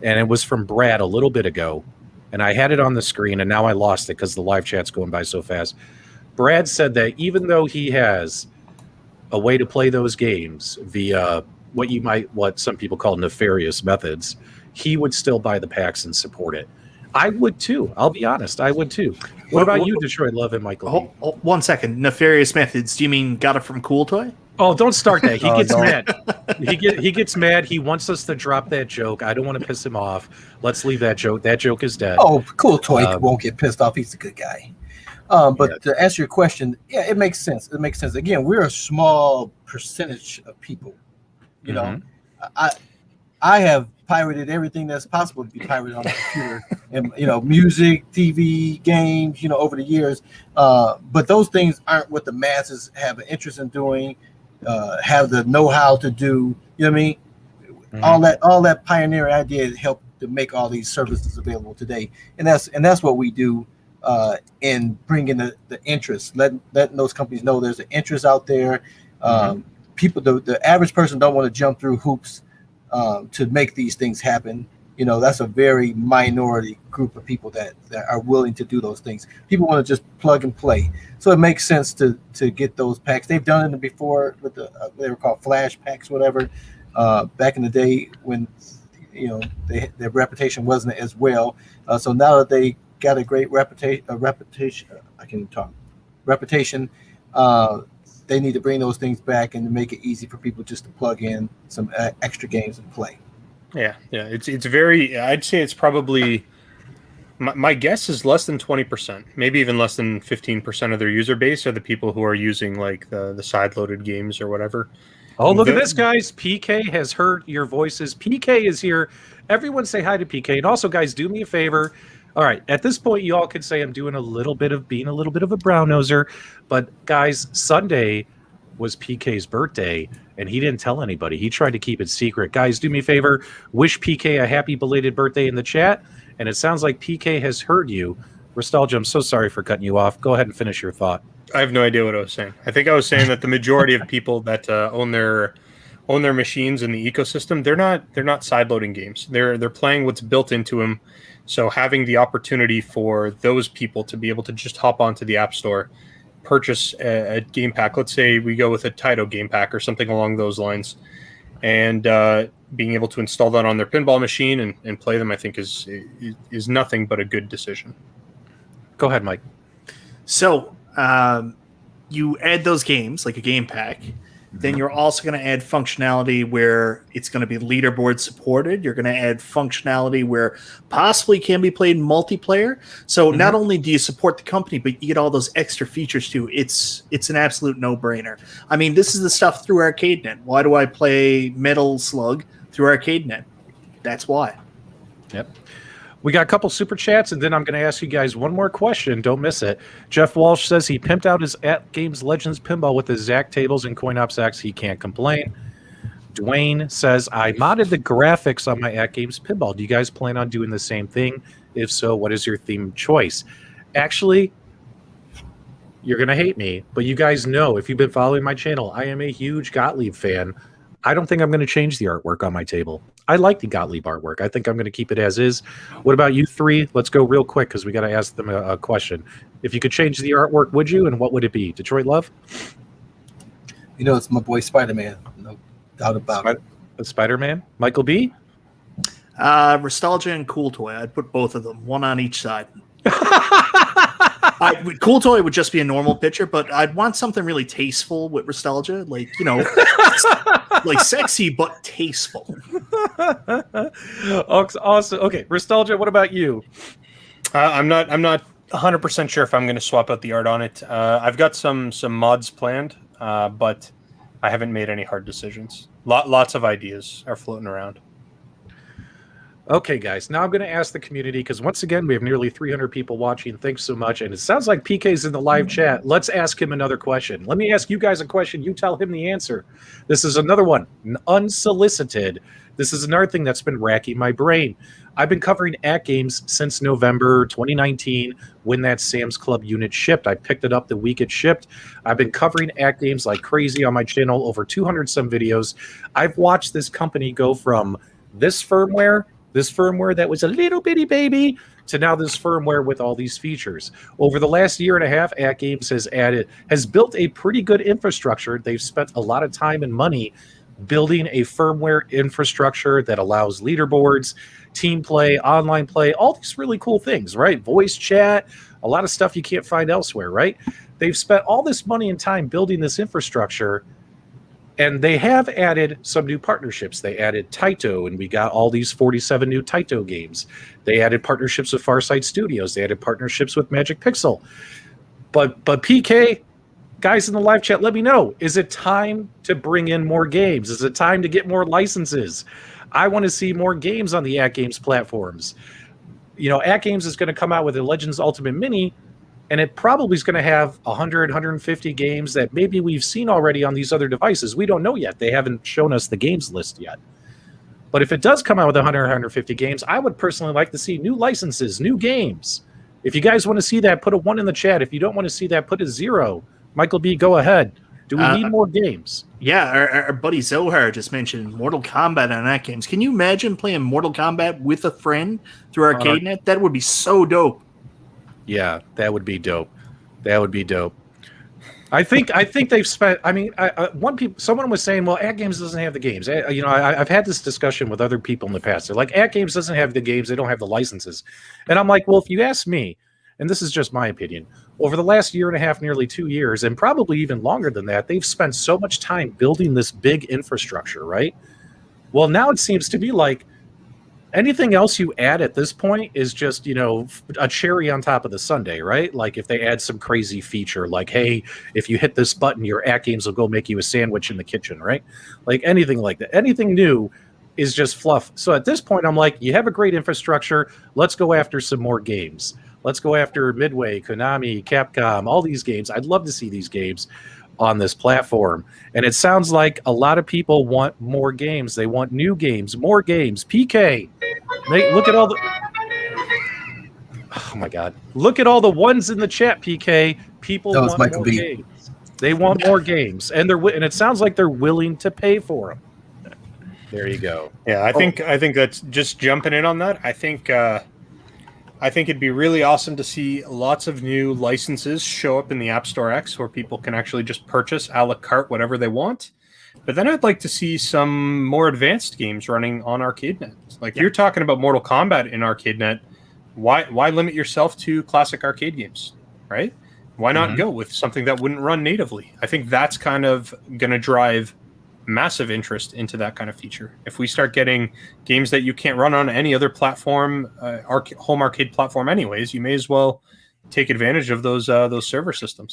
and it was from Brad a little bit ago, and I had it on the screen, and now I lost it because the live chat's going by so fast. Brad said that even though he has a way to play those games via what some people call nefarious methods, he would still buy the packs and support it. I would too. I'll be honest. I would too. What about you, Detroit Love and Michael?
Oh, 1 second. Nefarious methods. Do you mean got it from Cool Toy?
Oh, don't start that. He gets mad. He gets mad. He wants us to drop that joke. I don't want to piss him off. Let's leave that joke. That joke is dead.
Oh, Cool Toy won't get pissed off. He's a good guy. But to answer your question, yeah, it makes sense. It makes sense. Again, we're a small percentage of people. You know, I have pirated everything that's possible to be pirated on the computer, and music, TV, games, over the years. But those things aren't what the masses have an interest in doing, have the know-how to do. You know what I mean? All that pioneering idea helped to make all these services available today, and that's what we do in bringing the interest, letting those companies know there's an interest out there. People, the average person don't want to jump through hoops to make these things happen. That's a very minority group of people that are willing to do those things. People want to just plug and play. So it makes sense to get those packs. They've done it before with they were called flash packs, whatever, back in the day when, their reputation wasn't as well. So now that they got a great reputation, they need to bring those things back and make it easy for people just to plug in some extra games and play.
Yeah. It's very. I'd say it's probably. My guess is less than 20%, maybe even less than 15% of their user base are the people who are using like the side-loaded games or whatever.
Oh, look at this, guys. PK has heard your voices. PK is here. Everyone say hi to PK. And also, guys, do me a favor. All right, at this point, you all could say I'm doing being a little bit of a brown noser. But, guys, Sunday was PK's birthday, and he didn't tell anybody. He tried to keep it secret. Guys, do me a favor. Wish PK a happy belated birthday in the chat. And it sounds like PK has heard you. Restalgia, I'm so sorry for cutting you off. Go ahead and finish your thought.
I have no idea what I was saying. I think I was saying that the majority of people that own their machines in the ecosystem, they're not side-loading games. They're playing what's built into them. So having the opportunity for those people to be able to just hop onto the App Store, purchase a game pack. Let's say we go with a Taito game pack or something along those lines, and being able to install that on their pinball machine and play them, I think is nothing but a good decision.
Go ahead, Mike.
So you add those games like a game pack. Then you're also going to add functionality where it's going to be leaderboard supported. You're going to add functionality where possibly can be played multiplayer. So not only do you support the company, but you get all those extra features too. It's an absolute no-brainer. I mean, this is the stuff through ArcadeNet. Why do I play Metal Slug through ArcadeNet? That's why.
Yep. We got a couple super chats, and then I'm going to ask you guys one more question. Don't miss it. Jeff Walsh says he pimped out his AtGames Legends pinball with his Zac tables and CoinOps. He can't complain. Dwayne says, I modded the graphics on my AtGames pinball. Do you guys plan on doing the same thing? If so, what is your theme choice? Actually, you're going to hate me, but you guys know, if you've been following my channel, I am a huge Gottlieb fan. I don't think I'm going to change the artwork on my table. I like the Gottlieb artwork. I think I'm going to keep it as is. What about you three? Let's go real quick because we got to ask them a question. If you could change the artwork, would you? And what would it be? Detroit Love?
It's my boy Spider-Man. No doubt about it.
Spider-Man? Michael B?
Restalgia and Cool Toy. I'd put both of them, one on each side. Cool Toy would just be a normal picture, but I'd want something really tasteful with Restalgia, like like sexy but tasteful.
Awesome. Okay, Restalgia, what about you?
I'm not 100% sure if I'm going to swap out the art on it. I've got some mods planned, but I haven't made any hard decisions. Lots of ideas are floating around.
Okay, guys, now I'm going to ask the community, because once again, we have nearly 300 people watching. Thanks so much. And it sounds like PK's in the live chat. Let's ask him another question. Let me ask you guys a question. You tell him the answer. This is another one, unsolicited. This is another thing that's been racking my brain. I've been covering AtGames since November 2019 when that Sam's Club unit shipped. I picked it up the week it shipped. I've been covering AtGames like crazy on my channel, over 200 some videos. I've watched this company go from this firmware that was a little bitty baby to now this firmware with all these features. Over the last year and a half, AtGames has built a pretty good infrastructure. They've spent a lot of time and money building a firmware infrastructure that allows leaderboards, team play, online play, all these really cool things, right? Voice chat, a lot of stuff you can't find elsewhere, right? They've spent all this money and time building this infrastructure, and they have added some new partnerships. They added Taito, and we got all these 47 new Taito games. They added partnerships with Farsight Studios. They added partnerships with Magic Pixel. But PK, guys in the live chat, let me know. Is it time to bring in more games? Is it time to get more licenses? I want to see more games on the AtGames platforms. You know, AtGames is going to come out with a Legends Ultimate Mini, and it probably is going to have 100, 150 games that maybe we've seen already on these other devices. We don't know yet. They haven't shown us the games list yet. But if it does come out with 100, 150 games, I would personally like to see new licenses, new games. If you guys want to see that, put a 1 in the chat. If you don't want to see that, put a 0. Michael B., go ahead. Do we need more games?
Yeah, our buddy Zohar just mentioned Mortal Kombat on AtGames. Can you imagine playing Mortal Kombat with a friend through ArcadeNet? That would be so dope. Yeah,
that would be dope. That would be dope. I think they've spent. I mean, someone was saying, "Well, AtGames doesn't have the games." You know, I've had this discussion with other people in the past. They're like, "AtGames doesn't have the games; they don't have the licenses." And I'm like, "Well, if you ask me, and this is just my opinion, over the last year and a half, nearly 2 years, and probably even longer than that, they've spent so much time building this big infrastructure, right? Well, now it seems to be like anything else you add at this point is just, you know, a cherry on top of the sundae, right? Like if they add some crazy feature, like, hey, if you hit this button, your AtGames will go make you a sandwich in the kitchen, right? Like anything like that. Anything new is just fluff. So at this point, I'm like, you have a great infrastructure. Let's go after some more games. Let's go after Midway, Konami, Capcom, all these games. I'd love to see these games on this platform. And it sounds like a lot of people want more games. They want new games, more games. PK, look at all the... Oh, my God. Look at all the ones in the chat, PK. People want more games. They want more games. And it sounds like they're willing to pay for them. There you go.
Yeah, I think that's just jumping in on that. I think it'd be really awesome to see lots of new licenses show up in the App Store X where people can actually just purchase a la carte whatever they want. But then I'd like to see some more advanced games running on ArcadeNet. Like you're talking about Mortal Kombat in ArcadeNet. Why limit yourself to classic arcade games, right? Why not go with something that wouldn't run natively? I think that's kind of going to drive massive interest into that kind of feature. If we start getting games that you can't run on any other platform, home arcade platform anyways, you may as well take advantage of those server systems.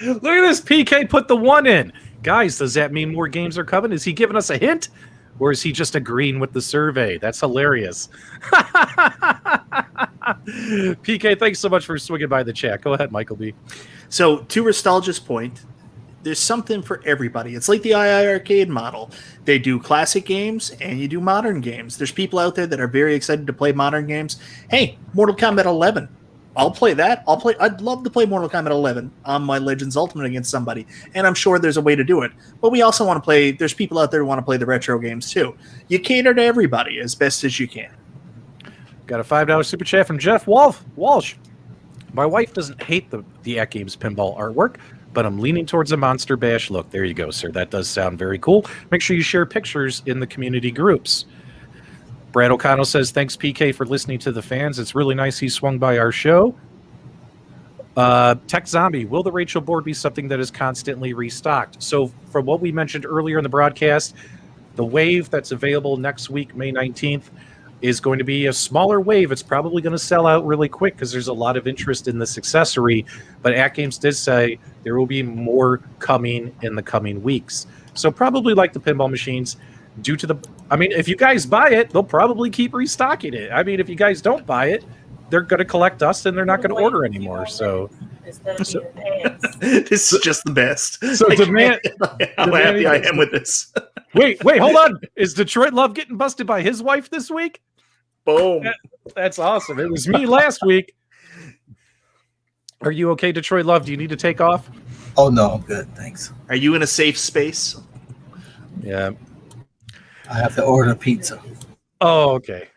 Look at this. PK put the 1 in. Guys, does that mean more games are coming? Is he giving us a hint? Or is he just agreeing with the survey? That's hilarious. PK, thanks so much for swinging by the chat. Go ahead, Michael B.
So, to Restalgia's point, there's something for everybody. It's like the iiRcade model. They do classic games and you do modern games. There's people out there that are very excited to play modern games. Hey, Mortal Kombat 11. I'll play that. I'd love to play Mortal Kombat 11 on my Legends Ultimate against somebody. And I'm sure there's a way to do it. But we also want to play, there's people out there who want to play the retro games too. You cater to everybody as best as you can.
Got a $5 super chat from Jeff Walsh. My wife doesn't hate the AtGames pinball artwork, but I'm leaning towards a Monster Bash look. There you go, sir. That does sound very cool. Make sure you share pictures in the community groups. Brad O'Connell says, thanks, PK, for listening to the fans. It's really nice he swung by our show. Tech Zombie, will the Rachel board be something that is constantly restocked? So from what we mentioned earlier in the broadcast, the wave that's available next week, May 19th, is going to be a smaller wave. It's probably going to sell out really quick because there's a lot of interest in this accessory. But AtGames did say there will be more coming in the coming weeks. So probably like the pinball machines, due to the... I mean, if you guys buy it, they'll probably keep restocking it. I mean, if you guys don't buy it, they're going to collect dust and they're not going to order anymore. So
this is just the best.
So demand...
How happy I am with this.
Wait, hold on. Is Detroit Love getting busted by his wife this week?
Boom.
That's awesome. It was me last week. Are you okay, Detroit Love? Do you need to take off?
Oh, no, I'm good. Thanks.
Are you in a safe space?
Yeah.
I have to order pizza.
Oh, okay.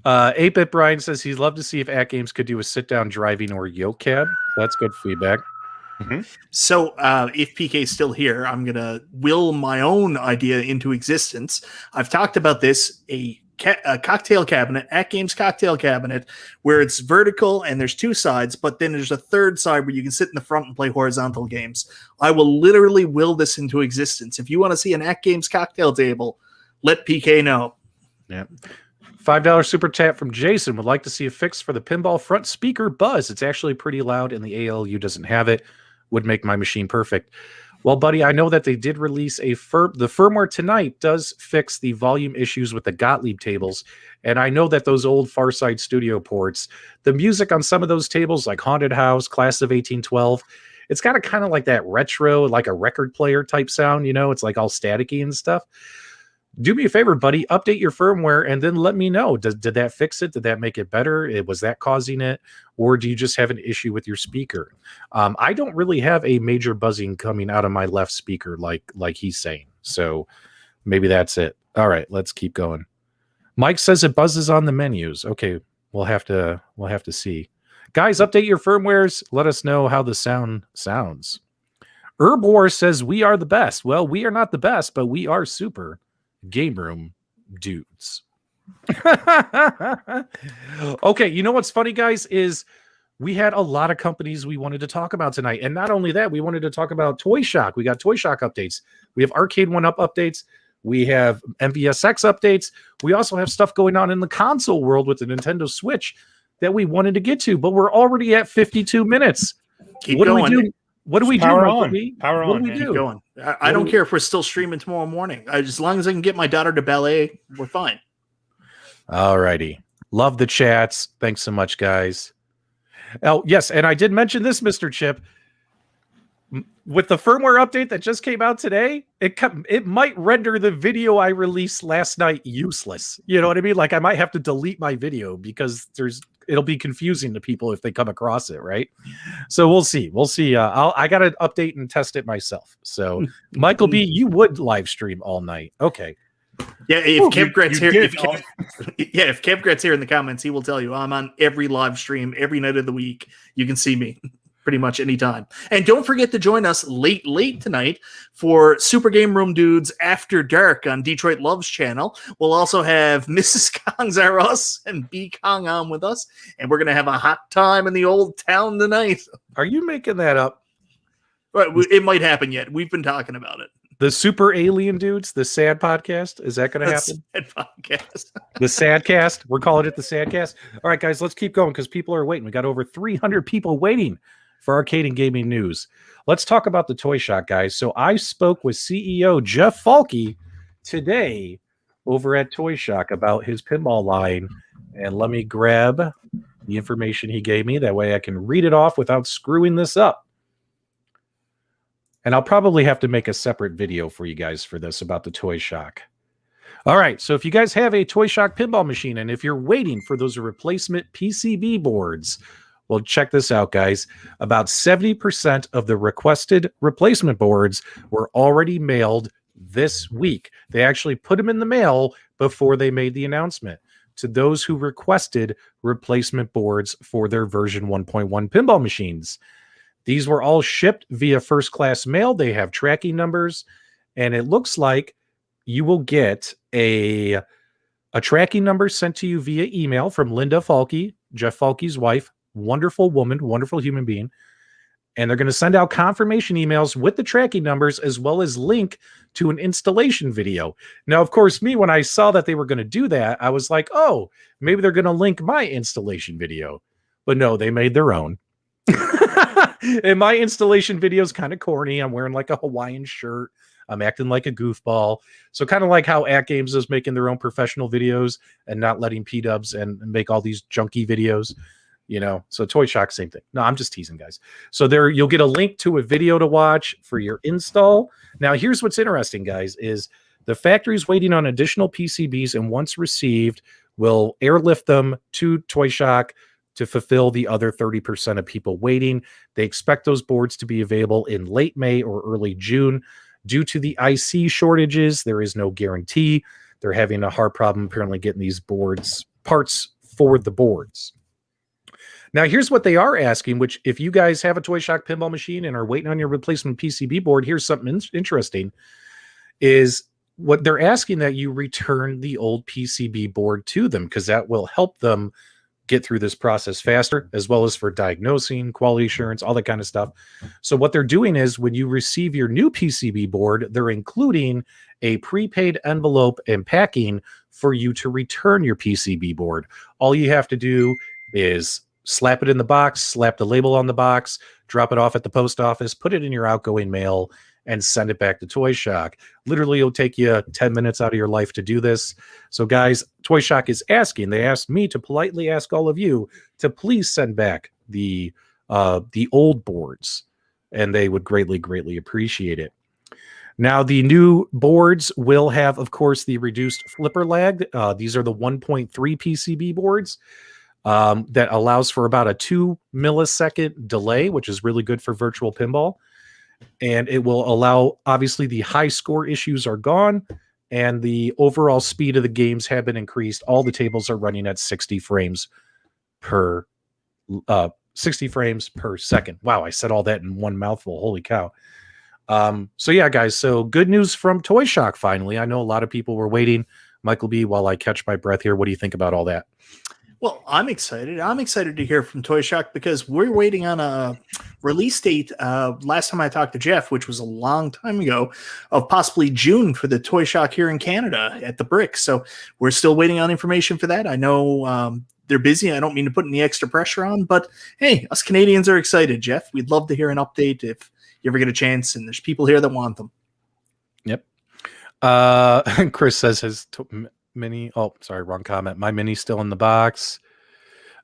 8-Bit Brian says he'd love to see if AtGames could do a sit-down driving or yoke cab. That's good feedback.
Mhm.
So if PK is still here, I'm going to will my own idea into existence. I've talked about this, a cocktail cabinet, AtGames cocktail cabinet, where it's vertical and there's two sides, but then there's a third side where you can sit in the front and play horizontal games. I will literally will this into existence. If you want to see an AtGames cocktail table, let PK know.
Yeah. $5 super chat from Jason. Would like to see a fix for the pinball front speaker buzz. It's actually pretty loud and the ALU doesn't have it. Would make my machine perfect. Well, buddy, I know that they did release the firmware tonight does fix the volume issues with the Gottlieb tables. And I know that those old Farside Studio ports, the music on some of those tables, like Haunted House, Class of 1812, it's got a kind of like that retro, like a record player type sound, it's like all staticky and stuff. Do me a favor, buddy, update your firmware and then let me know. Did that fix it? Did that make it better? Was that causing it? Or do you just have an issue with your speaker? I don't really have a major buzzing coming out of my left speaker like he's saying. So maybe that's it. All right, let's keep going. Mike says it buzzes on the menus. Okay, we'll have to see. Guys, update your firmwares. Let us know how the sound sounds. Herbor says we are the best. Well, we are not the best, but we are super. GameRoom dudes. Okay, you know what's funny, guys, is we had a lot of companies we wanted to talk about tonight. And not only that, we wanted to talk about Toy Shock. We got Toy Shock updates. We have Arcade1Up updates. We have MVSX updates. We also have stuff going on in the console world with the Nintendo Switch that we wanted to get to, but we're already at 52 minutes.
Keep
what
going.
do we do? What do we do?
Power on.
Power
on.
What do we
Man.
do?
Keep going. I don't care if we're still streaming tomorrow morning. As long as I can get my daughter to ballet, we're fine.
All righty. Love the chats. Thanks so much, guys. Oh, yes. And I did mention this, Mr. Chip. With the firmware update that just came out today, it might render the video I released last night useless. You know what I mean? Like I might have to delete my video because it'll be confusing to people if they come across it, right? So we'll see. I got to update and test it myself. So Michael B, you would live stream all night. Okay.
Yeah, if Kevgret's here, if Kevgret's here in the comments, he will tell you I'm on every live stream every night of the week. You can see me pretty much anytime. And don't forget to join us late tonight for Super Game Room Dudes After Dark on Detroit Love's channel. We'll also have Mrs. Kong's Are Us and B Kong on with us, and we're gonna have a hot time in the old town tonight.
Are you making that up?
Right, it might happen yet. We've been talking about it.
The Super Alien Dudes, the sad podcast, is that going to happen?
Sad podcast.
The Sadcast. We're calling it the Sadcast. All right, guys, let's keep going because people are waiting. We got over 300 people waiting for arcade and gaming news. Let's talk about the Toy Shock, guys. So I spoke with CEO Jeff Falke today over at Toy Shock about his pinball line. And let me grab the information he gave me. That way I can read it off without screwing this up. And I'll probably have to make a separate video for you guys for this about the Toy Shock. All right, so if you guys have a Toy Shock pinball machine and if you're waiting for those replacement PCB boards, well, check this out, guys. About 70% of the requested replacement boards were already mailed this week. They actually put them in the mail before they made the announcement to those who requested replacement boards for their version 1.1 pinball machines. These were all shipped via first class mail. They have tracking numbers, and it looks like you will get a tracking number sent to you via email from Linda Falke, Jeff Falke's wife. Wonderful woman, wonderful human being. And they're going to send out confirmation emails with the tracking numbers as well as link to an installation video. Now, of course, when I saw that they were going to do that, I was like, oh, maybe they're going to link my installation video. But no, they made their own. And my installation video is kind of corny. I'm wearing like a Hawaiian shirt. I'm acting like a goofball. So kind of like how AtGames is making their own professional videos and not letting PDubs and make all these junky videos. So Toy Shock, same thing. No, I'm just teasing, guys. So there, you'll get a link to a video to watch for your install. Now, here's what's interesting, guys, is the factory's waiting on additional PCBs, and once received, will airlift them to Toy Shock to fulfill the other 30% of people waiting. They expect those boards to be available in late May or early June. Due to the IC shortages, there is no guarantee. They're having a hard problem apparently getting these parts for the boards. Now, here's what they are asking, which if you guys have a Toy Shock pinball machine and are waiting on your replacement PCB board, here's something interesting, is what they're asking that you return the old PCB board to them, because that will help them get through this process faster, as well as for diagnosing, quality assurance, all that kind of stuff. So what they're doing is when you receive your new PCB board, they're including a prepaid envelope and packing for you to return your PCB board. All you have to do is slap it in the box, slap the label on the box, drop it off at the post office, put it in your outgoing mail, and send it back to Toy Shock. Literally, it'll take you 10 minutes out of your life to do this. So guys, Toy Shock is asking, they asked me to politely ask all of you to please send back the old boards, and they would greatly, greatly appreciate it. Now, the new boards will have, of course, the reduced flipper lag. These are the 1.3 PCB boards that allows for about a 2 millisecond delay, which is really good for virtual pinball. And it will allow, obviously, the high score issues are gone, and the overall speed of the games have been increased. All the tables are running at 60 frames per 60 frames per second. Wow, I said all that in one mouthful. Holy cow. So yeah, guys, so good news from Toy Shock finally. I know a lot of people were waiting. Michael B, while I catch my breath here, what do you think about all that?
Well, I'm excited. I'm excited to hear from Toy Shock because we're waiting on a release date. Last time I talked to Jeff, which was a long time ago, of possibly June for the Toy Shock here in Canada at the Brick. So we're still waiting on information for that. I know they're busy. I don't mean to put any extra pressure on, but hey, us Canadians are excited, Jeff. We'd love to hear an update if you ever get a chance, and there's people here that want them.
Yep. Chris says his mini. Oh, sorry, wrong comment. My mini's still in the box.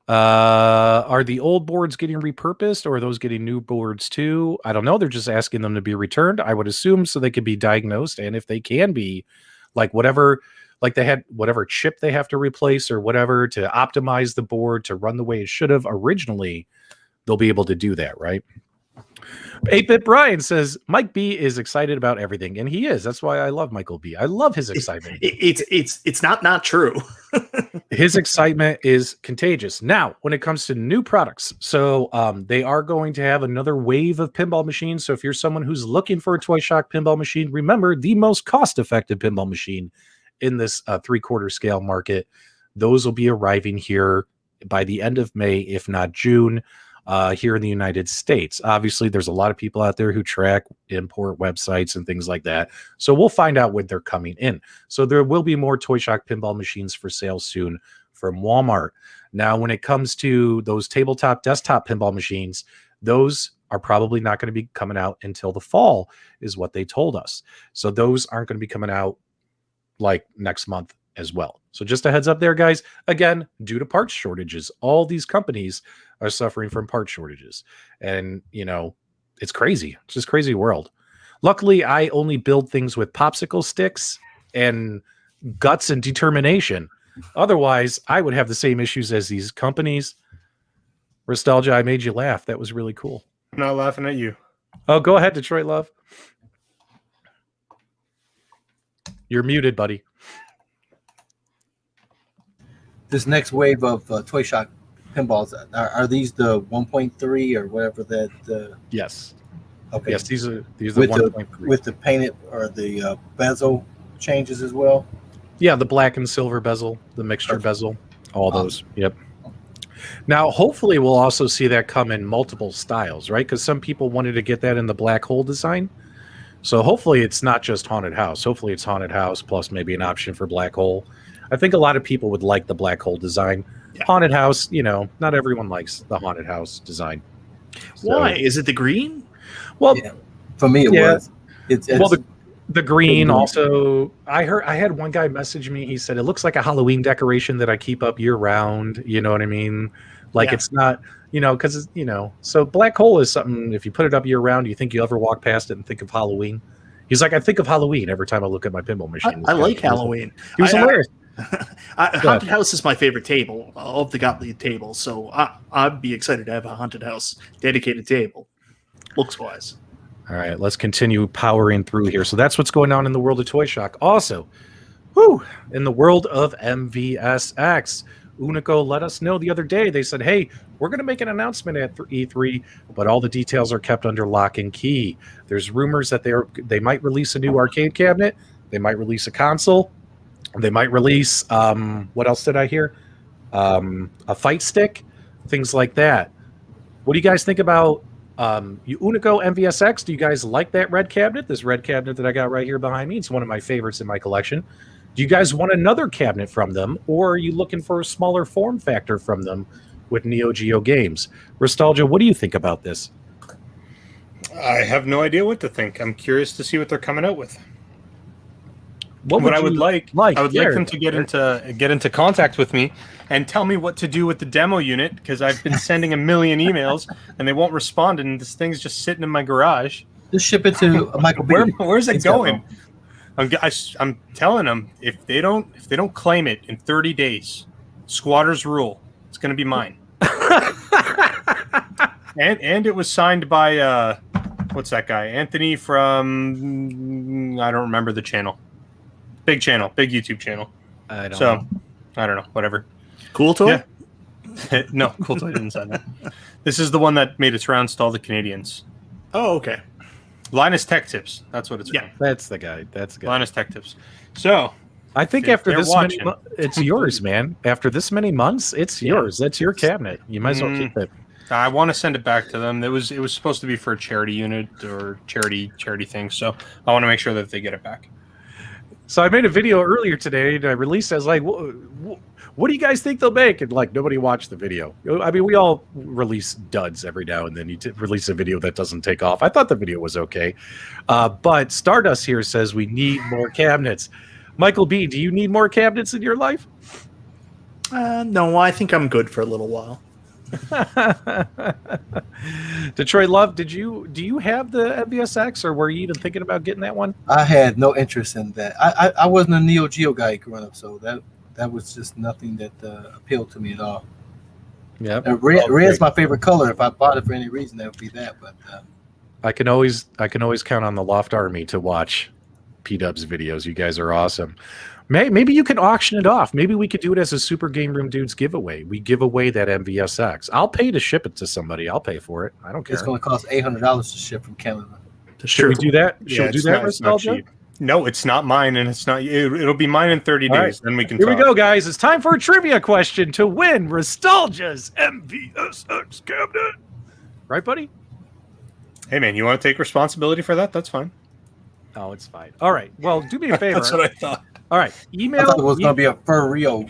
Are the old boards getting repurposed, or are those getting new boards too? I don't know. They're just asking them to be returned, I would assume, so they could be diagnosed. And if they can be, like whatever, like they had whatever chip they have to replace or whatever to optimize the board to run the way it should have originally, they'll be able to do that, right? 8-Bit Brian says Mike B is excited about everything, and he is. That's why I love Michael B. I love his excitement.
It's not true.
His excitement is contagious. Now, when it comes to new products, so they are going to have another wave of pinball machines. So if you're someone who's looking for a Toy Shock pinball machine, remember the most cost-effective pinball machine in this 3/4 scale market. Those will be arriving here by the end of May, if not June. Here in the United States. Obviously, there's a lot of people out there who track import websites and things like that. So we'll find out when they're coming in. So there will be more Toy Shock pinball machines for sale soon from Walmart. Now, when it comes to those tabletop desktop pinball machines, those are probably not going to be coming out until the fall, is what they told us. So those aren't going to be coming out like next month as well. So just a heads up there, guys. Again, due to parts shortages, all these companies are suffering from part shortages. And, you know, it's crazy. It's just crazy world. Luckily, I only build things with popsicle sticks and guts and determination. Otherwise, I would have the same issues as these companies. Restalgia, I made you laugh. That was really cool.
I'm not laughing at you.
Oh, go ahead, Detroit Love. You're muted, buddy.
This next wave of Toy Shock pinballs, are these the 1.3 or whatever that?
Yes.
Okay.
Yes, these are
with
1.3.
with the painted or the bezel changes as well.
Yeah, the black and silver bezel, the mixture bezel, all those. Yep. Now, hopefully, we'll also see that come in multiple styles, right? Because some people wanted to get that in the black hole design. So hopefully, it's not just haunted house. Hopefully, it's haunted house plus maybe an option for black hole. I think a lot of people would like the black hole design. Yeah. Haunted house, you know, not everyone likes the haunted house design.
So, why? Is it the green?
Well,
yeah. For me, it was. It's
well, the green also. I had one guy message me. He said it looks like a Halloween decoration that I keep up year round. You know what I mean? Like it's not, you know, because you know. So black hole is something. If you put it up year round, you think you'll ever walk past it and think of Halloween? He's like, I think of Halloween every time I look at my pinball machine.
I like Halloween.
He was hilarious.
Haunted house is my favorite table of the Gottlieb tables, so I'd be excited to have a haunted house dedicated table, looks wise.
All right, let's continue powering through here. So that's what's going on in the world of Toy Shock. Also, in the world of MVSX, Unico let us know the other day. They said, hey, we're going to make an announcement at E3, but all the details are kept under lock and key. There's rumors that they might release a new arcade cabinet. They might release a console. They might release, what else did I hear? A fight stick, things like that. What do you guys think about Unico MVSX? Do you guys like that red cabinet? This red cabinet that I got right here behind me. It's one of my favorites in my collection. Do you guys want another cabinet from them, or are you looking for a smaller form factor from them with Neo Geo games? Restalgia, what do you think about this?
I have no idea what to think. I'm curious to see what they're coming out with.
What
I would like them to get into contact with me and tell me what to do with the demo unit, because I've been sending a million emails and they won't respond, and this thing's just sitting in my garage.
Just ship it to Michael B.
Where's it going? I'm telling them, if they don't claim it in 30 days, squatters rule. It's going to be mine. and it was signed by what's that guy? Anthony from I don't remember the channel. Big YouTube channel. I don't know. Whatever.
Cool Toy?
Yeah. No, Cool Toy didn't sign that. This is the one that made its rounds to all the Canadians.
Oh, okay.
Linus Tech Tips. That's what it's
called. That's the guy.
Linus Tech Tips. So
I think after this many it's yours, man. After this many months, it's yours. That's your cabinet. You might as well keep it.
I want to send it back to them. It was supposed to be for a charity unit or charity thing. So I want to make sure that they get it back.
So I made a video earlier today and I released it. I was like, what do you guys think they'll make? And like, nobody watched the video. I mean, we all release duds every now and then. You release a video that doesn't take off. I thought the video was okay. But Stardust here says we need more cabinets. Michael B., do you need more cabinets in your life?
No, I think I'm good for a little while.
Detroit Love, do you have the MVSX, or were you even thinking about getting that one?
I had no interest in that. I wasn't a Neo Geo guy growing up, so that was just nothing that appealed to me at all.
Yeah,
red's my favorite color. If I bought it for any reason, that would be that. But
I can always count on the Loft Army to watch PDubs videos. You guys are awesome. Maybe you can auction it off. Maybe we could do it as a Super Game Room Dudes giveaway. We give away that MVSX. I'll pay to ship it to somebody. I'll pay for it. I don't care.
It's going to cost $800 to ship from Canada.
Should we do that? Should we do that, Restalgia?
No, it's not mine, and it's not. It'll be mine in 30 days. Right. Then we can.
Here we go, guys. It's time for a trivia question to win Restalgia's MVSX cabinet. Right, buddy?
Hey, man, you want to take responsibility for that? That's fine.
Oh, it's fine. All right. Well, do me a favor.
That's what I thought.
All right. Email.
I thought it was going to be a for real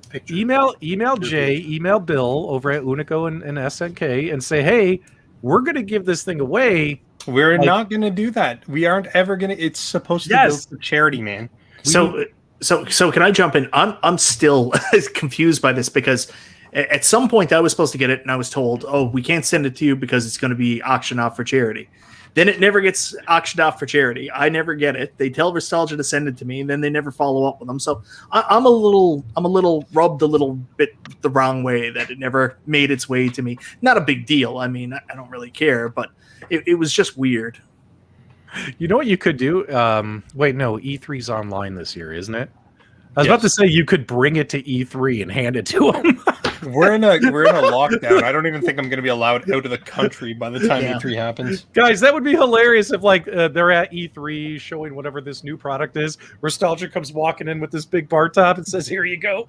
picture.
Email Jay, email Bill over at Unico and SNK and say, hey, we're going to give this thing away.
We're not going to do that. We aren't ever going to. It's supposed to go for charity, man.
So can I jump in? I'm still confused by this, because at some point I was supposed to get it and I was told, oh, we can't send it to you because it's going to be auctioned off for charity. Then it never gets auctioned off for charity. I never get it. They tell Restalgia to send it to me, and then they never follow up with them. So I'm a little rubbed a little bit the wrong way that it never made its way to me. Not a big deal. I mean, I don't really care, but it was just weird.
You know what you could do? Wait, no, E3's online this year, isn't it? I was about to say you could bring it to E3 and hand it to them.
We're in a lockdown. I don't even think I'm going to be allowed out of the country by the time E3 happens.
Guys, that would be hilarious if they're at E3 showing whatever this new product is. Restalgia comes walking in with this big bar top and says, "Here you go."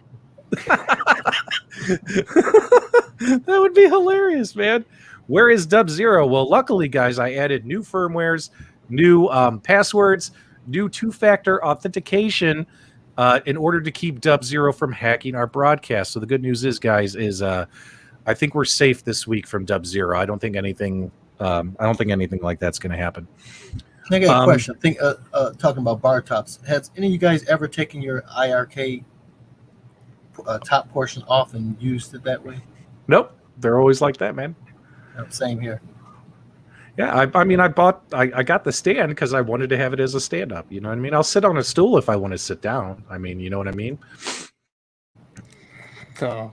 That would be hilarious, man. Where is Dub Zero? Well, luckily, guys, I added new firmwares, new passwords, new two-factor authentication in order to keep Dub Zero from hacking our broadcast. So the good news is, guys, I think we're safe this week from Dub Zero. I don't think anything like that's going to happen.
I got a question. I think talking about bar tops, has any of you guys ever taken your iiRcade top portion off and used it that way?
Nope, they're always like that, man.
Same here.
Yeah, I mean, I got the stand because I wanted to have it as a stand-up. You know what I mean? I'll sit on a stool if I want to sit down. I mean, you know what I mean?
Oh.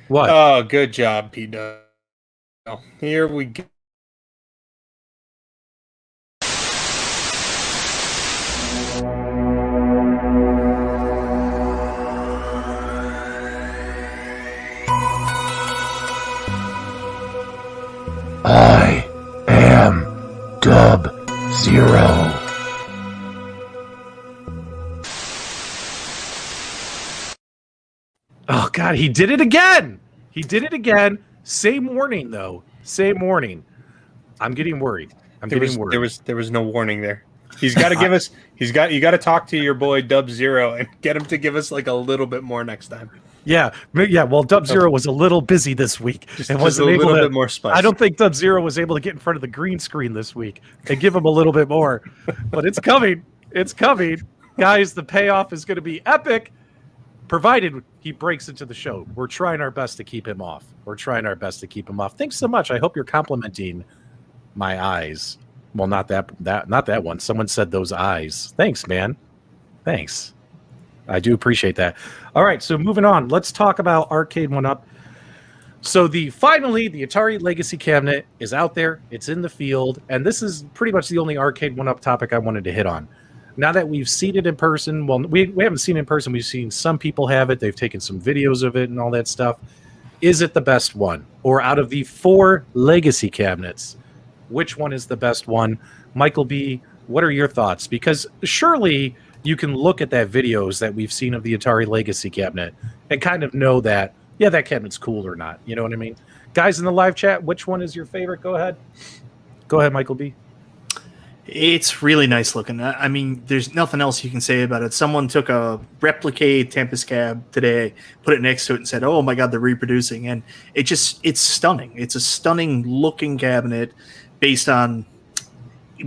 What?
Oh, good job, PDubs. Here we go.
0.
Oh God, he did it again. He did it again. Same warning though. Same warning. I'm getting worried.
There was no warning there. He's got to give us. You got to talk to your boy Dub Zero and get him to give us like a little bit more next time.
Yeah. Well, Dub Zero was a little busy this week and wasn't
a
able
little
to.
bit more spice.
I don't think Dub Zero was able to get in front of the green screen this week and give him a little bit more. But it's coming. It's coming, guys. The payoff is going to be epic, provided he breaks into the show. We're trying our best to keep him off. Thanks so much. I hope you're complimenting my eyes. Well, not that one. Someone said those eyes. Thanks, man. Thanks. I do appreciate that. All right, so moving on. Let's talk about Arcade1Up. So finally, the Atari Legacy Cabinet is out there. It's in the field, and this is pretty much the only Arcade1Up topic I wanted to hit on. Now that we've seen it in person, well, we haven't seen it in person. We've seen some people have it. They've taken some videos of it and all that stuff. Is it the best one? Or out of the 4 Legacy cabinets, which one is the best one? Michael B., what are your thoughts? Because surely you can look at that videos that we've seen of the Atari Legacy cabinet and kind of know that, yeah, that cabinet's cool or not. You know what I mean? Guys in the live chat, which one is your favorite? Go ahead. Go ahead, Michael B.
It's really nice looking. I mean, there's nothing else you can say about it. Someone took a Replicade Tempest cab today, put it next to it, and said, "Oh my God, they're reproducing." And it's stunning. It's a stunning looking cabinet based on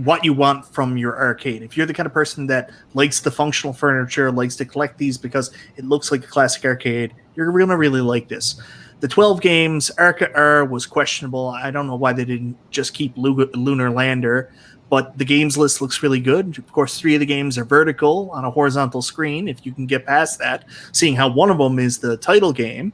what you want from your arcade. If you're the kind of person that likes the functional furniture, likes to collect these because it looks like a classic arcade, you're gonna really like this. The 12 games, Arca R was questionable. I don't know why they didn't just keep Lunar Lander. But the games list looks really good. Of course, 3 of the games are vertical on a horizontal screen. If you can get past that, seeing how one of them is the title game,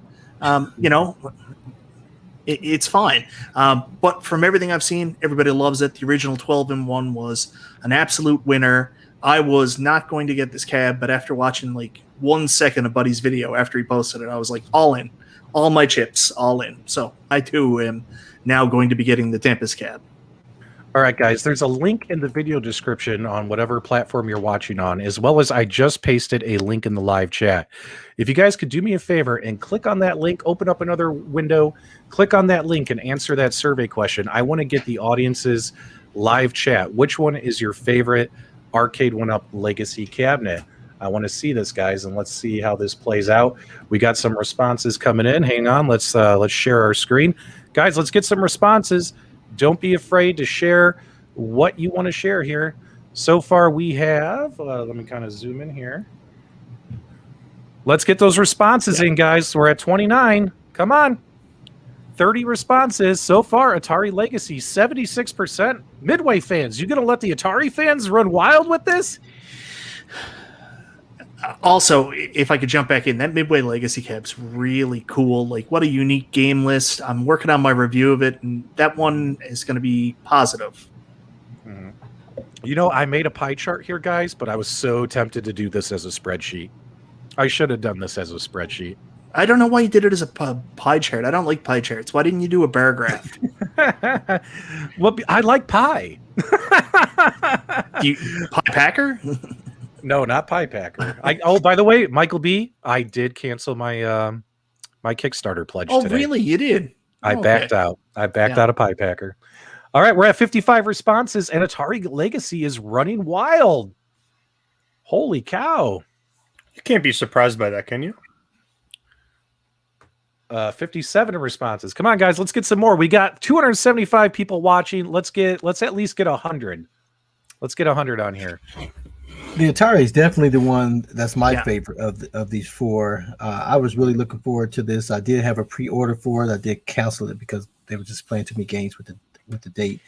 it's fine. But from everything I've seen, everybody loves it. The original 12-in-1 was an absolute winner. I was not going to get this cab, but after watching like 1 second of Buddy's video after he posted it, I was like, all in. All my chips, all in. So I, too, am now going to be getting the Tempest cab.
All right, guys, there's a link in the video description on whatever platform you're watching on, as well as I just pasted a link in the live chat. If you guys could do me a favor and click on that link, open up another window, click on that link and answer that survey question. I want to get the audience's live chat. Which one is your favorite Arcade1Up Legacy cabinet? I want to see this, guys, and let's see how this plays out. We got some responses coming in. Hang on, let's share our screen. Guys, let's get some responses. Don't be afraid to share what you want to share here. So far we have, let me kind of zoom in here. Let's get those responses in, guys. We're at 29. Come on. 30 responses. So far, Atari Legacy, 76%. Midway fans, you going to let the Atari fans run wild with this?
Also, if I could jump back in, that Midway Legacy cab's really cool. Like, what a unique game list. I'm working on my review of it, and that one is going to be positive.
Mm-hmm. You know, I made a pie chart here, guys, but I was so tempted to do this as a spreadsheet. I should have done this as a spreadsheet.
I don't know why you did it as a pie chart. I don't like pie charts. Why didn't you do a bar graph?
Well, I like pie.
Pie packer?
No, not Pie Packer. Oh, by the way, Michael B., I did cancel my my Kickstarter pledge today.
Oh, really? You did?
I backed out. I backed out of Pie Packer. All right, we're at 55 responses, and Atari Legacy is running wild. Holy cow.
You can't be surprised by that, can you?
57 responses. Come on, guys, let's get some more. We got 275 people watching. Let's at least get 100. Let's get 100 on here.
The Atari is definitely the one that's my favorite of these 4. I was really looking forward to this. I did have a pre-order for it. I did cancel it because they were just playing too many games with the date.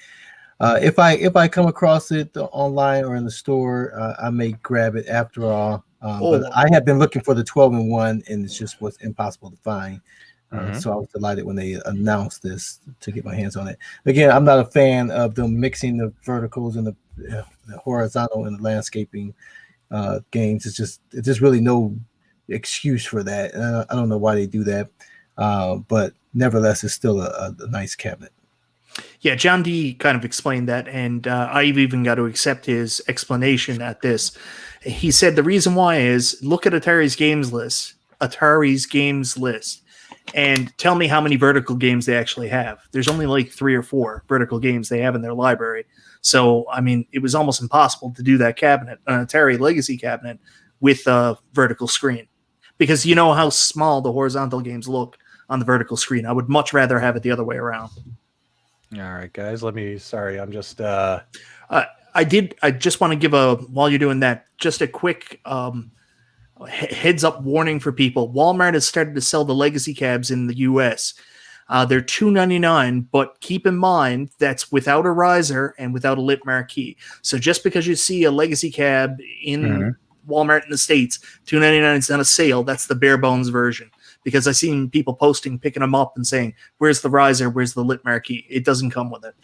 If I come across it online or in the store, I may grab it after all. But I have been looking for the 12-in-1, and it's just was impossible to find. So I was delighted when they announced this to get my hands on it. Again, I'm not a fan of them mixing the verticals and the horizontal and the landscaping games. It's just really no excuse for that. I don't know why they do that, but nevertheless, it's still a nice cabinet.
Yeah, John D kind of explained that, and I've even got to accept his explanation at this. He said the reason why is look at Atari's games list, and tell me how many vertical games they actually have. There's only like 3 or 4 vertical games they have in their library. So, I mean, it was almost impossible to do that cabinet, an Atari Legacy cabinet, with a vertical screen. Because you know how small the horizontal games look on the vertical screen. I would much rather have it the other way around.
All right, guys, I'm just...
I just want to give while you're doing that, just a quick heads up warning for people. Walmart has started to sell the Legacy cabs in the US. They're $2.99, but keep in mind that's without a riser and without a lit marquee. So just because you see a Legacy cab in Walmart in the States, $2.99 is not a sale. That's the bare bones version. Because I've seen people picking them up and saying, where's the riser? Where's the lit marquee? It doesn't come with it.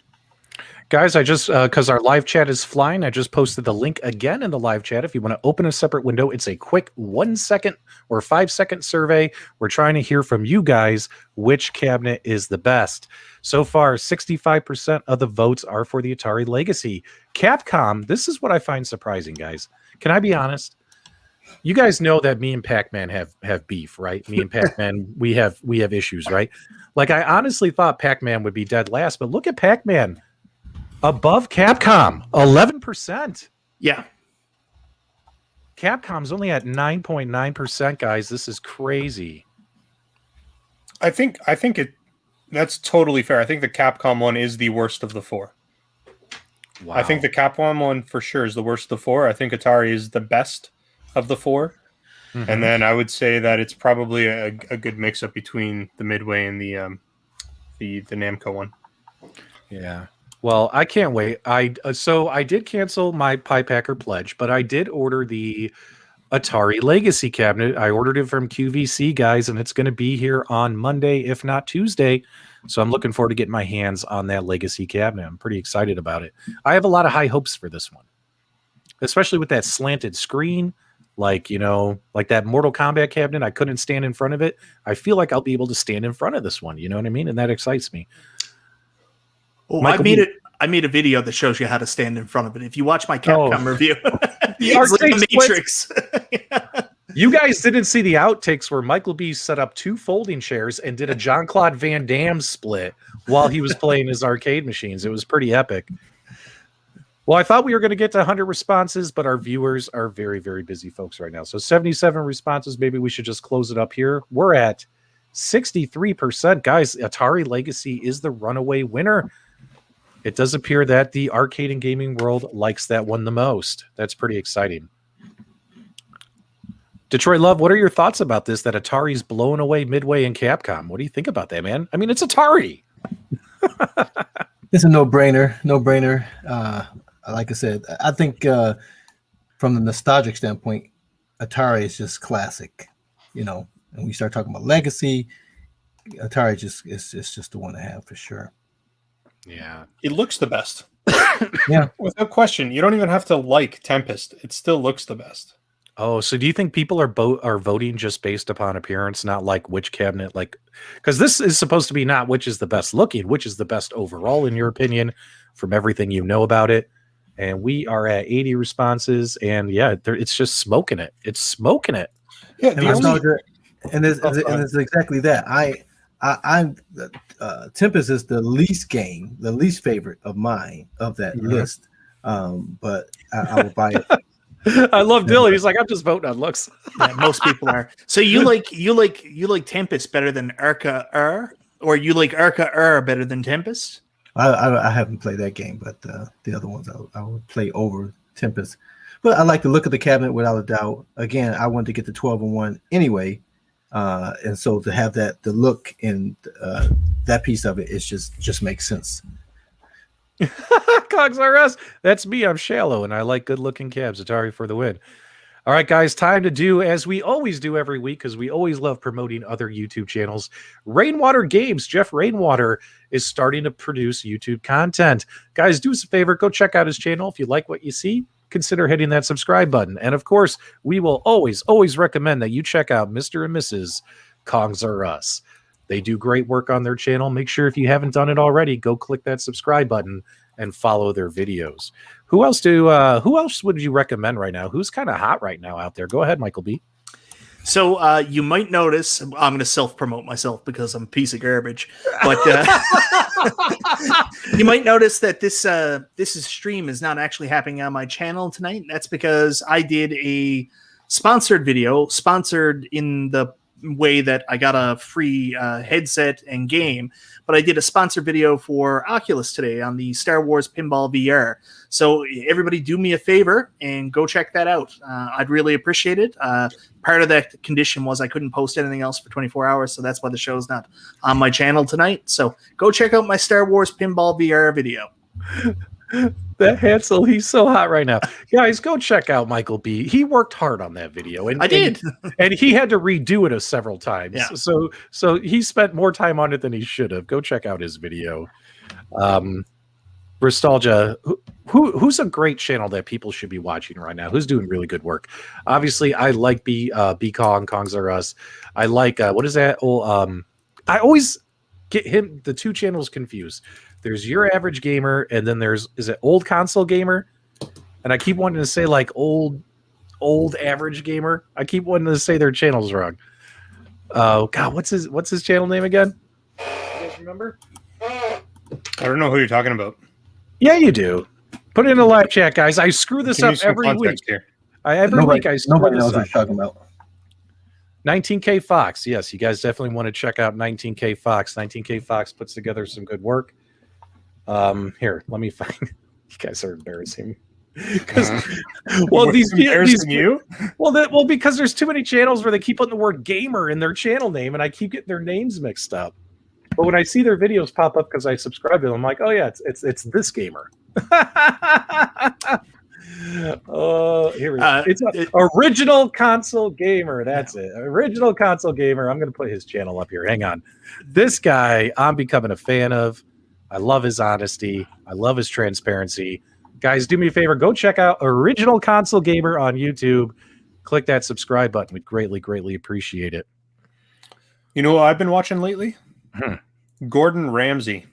Guys, I just, because our live chat is flying, I just posted the link again in the live chat. If you want to open a separate window, it's a quick 1 second or 5 second survey. We're trying to hear from you guys which cabinet is the best. So far, 65% of the votes are for the Atari Legacy. Capcom, this is what I find surprising, guys. Can I be honest? You guys know that me and Pac-Man have beef, right? Me and Pac-Man, we have issues, right? Like, I honestly thought Pac-Man would be dead last, but look at Pac-Man. Above Capcom, 11%.
Yeah.
Capcom's only at 9.9%, guys. This is crazy.
I think that's totally fair. I think the Capcom one is the worst of the 4.
Wow.
I think the Capcom one for sure is the worst of the 4. I think Atari is the best of the 4. And then I would say that it's probably a good mix up between the Midway and the Namco one.
Yeah. Well, I can't wait. So I did cancel my Pie Packer pledge, but I did order the Atari Legacy cabinet. I ordered it from QVC, guys, and it's going to be here on Monday, if not Tuesday. So I'm looking forward to getting my hands on that Legacy cabinet. I'm pretty excited about it. I have a lot of high hopes for this one, especially with that slanted screen. Like that Mortal Kombat cabinet, I couldn't stand in front of it. I feel like I'll be able to stand in front of this one. You know what I mean? And that excites me.
Oh, I made a video that shows you how to stand in front of it. If you watch my Capcom review,
it's like
the Matrix.
You guys didn't see the outtakes where Michael B set up 2 folding chairs and did a Jean-Claude Van Damme split while he was playing his arcade machines. It was pretty epic. Well, I thought we were going to get to 100 responses, but our viewers are very, very busy folks right now. So 77 responses. Maybe we should just close it up here. We're at 63%. Guys, Atari Legacy is the runaway winner. It does appear that the arcade and gaming world likes that one the most. That's pretty exciting. Detroit Love, what are your thoughts about this, that Atari's blowing away Midway and Capcom? What do you think about that, man? I mean, it's Atari.
It's a no-brainer. No-brainer. Like I said, I think from the nostalgic standpoint, Atari is just classic. And we start talking about legacy, Atari is just the one to have for sure.
Yeah.
It looks the best.
Yeah.
Without question. You don't even have to like Tempest. It still looks the best.
Oh, so do you think people are voting just based upon appearance, not like which cabinet, because this is supposed to be not which is the best looking, which is the best overall, in your opinion, from everything you know about it. And we are at 80 responses, and yeah, it's just smoking it. It's smoking it.
Yeah, and it's exactly that. I'm Tempest is the least favorite of mine of that list. But I will buy it.
I love Dylan. He's like, I'm just voting on looks.
Yeah, most people are. So you like Tempest better than Arca or you like Arca better than Tempest?
I haven't played that game, but the other ones I would play over Tempest. But I like the look of the cabinet without a doubt. Again, I wanted to get the 12-in-1 anyway. And so to have the look in that piece of it, just makes sense.
Cogs RS, that's me. I'm shallow, and I like good-looking cabs. Atari for the win. All right, guys, time to do as we always do every week, because we always love promoting other YouTube channels. Rainwater Games, Jeff Rainwater, is starting to produce YouTube content. Guys, do us a favor, go check out his channel. If you like what you see, consider hitting that subscribe button. And of course, we will always recommend that you check out Mr. and Mrs. Kongs R Us. They do great work on their channel. Make sure if you haven't done it already, go click that subscribe button and follow their videos. Who else would you recommend right now? Who's kind of hot right now out there? Go ahead, Michael B.
So you might notice, I'm going to self-promote myself because I'm a piece of garbage, but you might notice that this stream is not actually happening on my channel tonight. That's because I did a sponsored video, sponsored in the way that I got a free headset and game, but I did a sponsored video for Oculus today on the Star Wars Pinball VR. So everybody do me a favor and go check that out. I'd really appreciate it. Part of that condition was I couldn't post anything else for 24 hours, so that's why the show's not on my channel tonight. So go check out my Star Wars Pinball VR video.
That Hansel, he's so hot right now. Guys, go check out Michael B. He worked hard on that video. And
I did.
And he had to redo it several times.
Yeah.
So he spent more time on it than he should have. Go check out his video. Restalgia, who's a great channel that people should be watching right now? Who's doing really good work? Obviously, I like Kongs Are Us. I like, what is that? I always get the two channels confused. There's Your Average Gamer, and then is it Old Console Gamer? And I keep wanting to say like old Average Gamer. I keep wanting to say their channels wrong. Oh God, what's his channel name again? You guys remember?
I don't know who you're talking about.
Yeah, you do. Put it in the live chat, guys. I screw this up every week. Every week I screw
nobody
this
knows
up.
what you're talking about.
19K Fox. Yes, you guys definitely want to check out 19K Fox. 19K Fox puts together some good work. Here, let me find. You guys are embarrassing. Because because there's too many channels where they keep putting the word gamer in their channel name, and I keep getting their names mixed up. But when I see their videos pop up because I subscribe to them, I'm like, oh yeah, it's this gamer. Here we go. It's Original Console Gamer. That's it. Original Console Gamer. I'm going to put his channel up here. Hang on. This guy, I'm becoming a fan of. I love his honesty. I love his transparency. Guys, do me a favor. Go check out Original Console Gamer on YouTube. Click that subscribe button. We'd greatly, greatly appreciate it.
You know what I've been watching lately? Gordon Ramsay.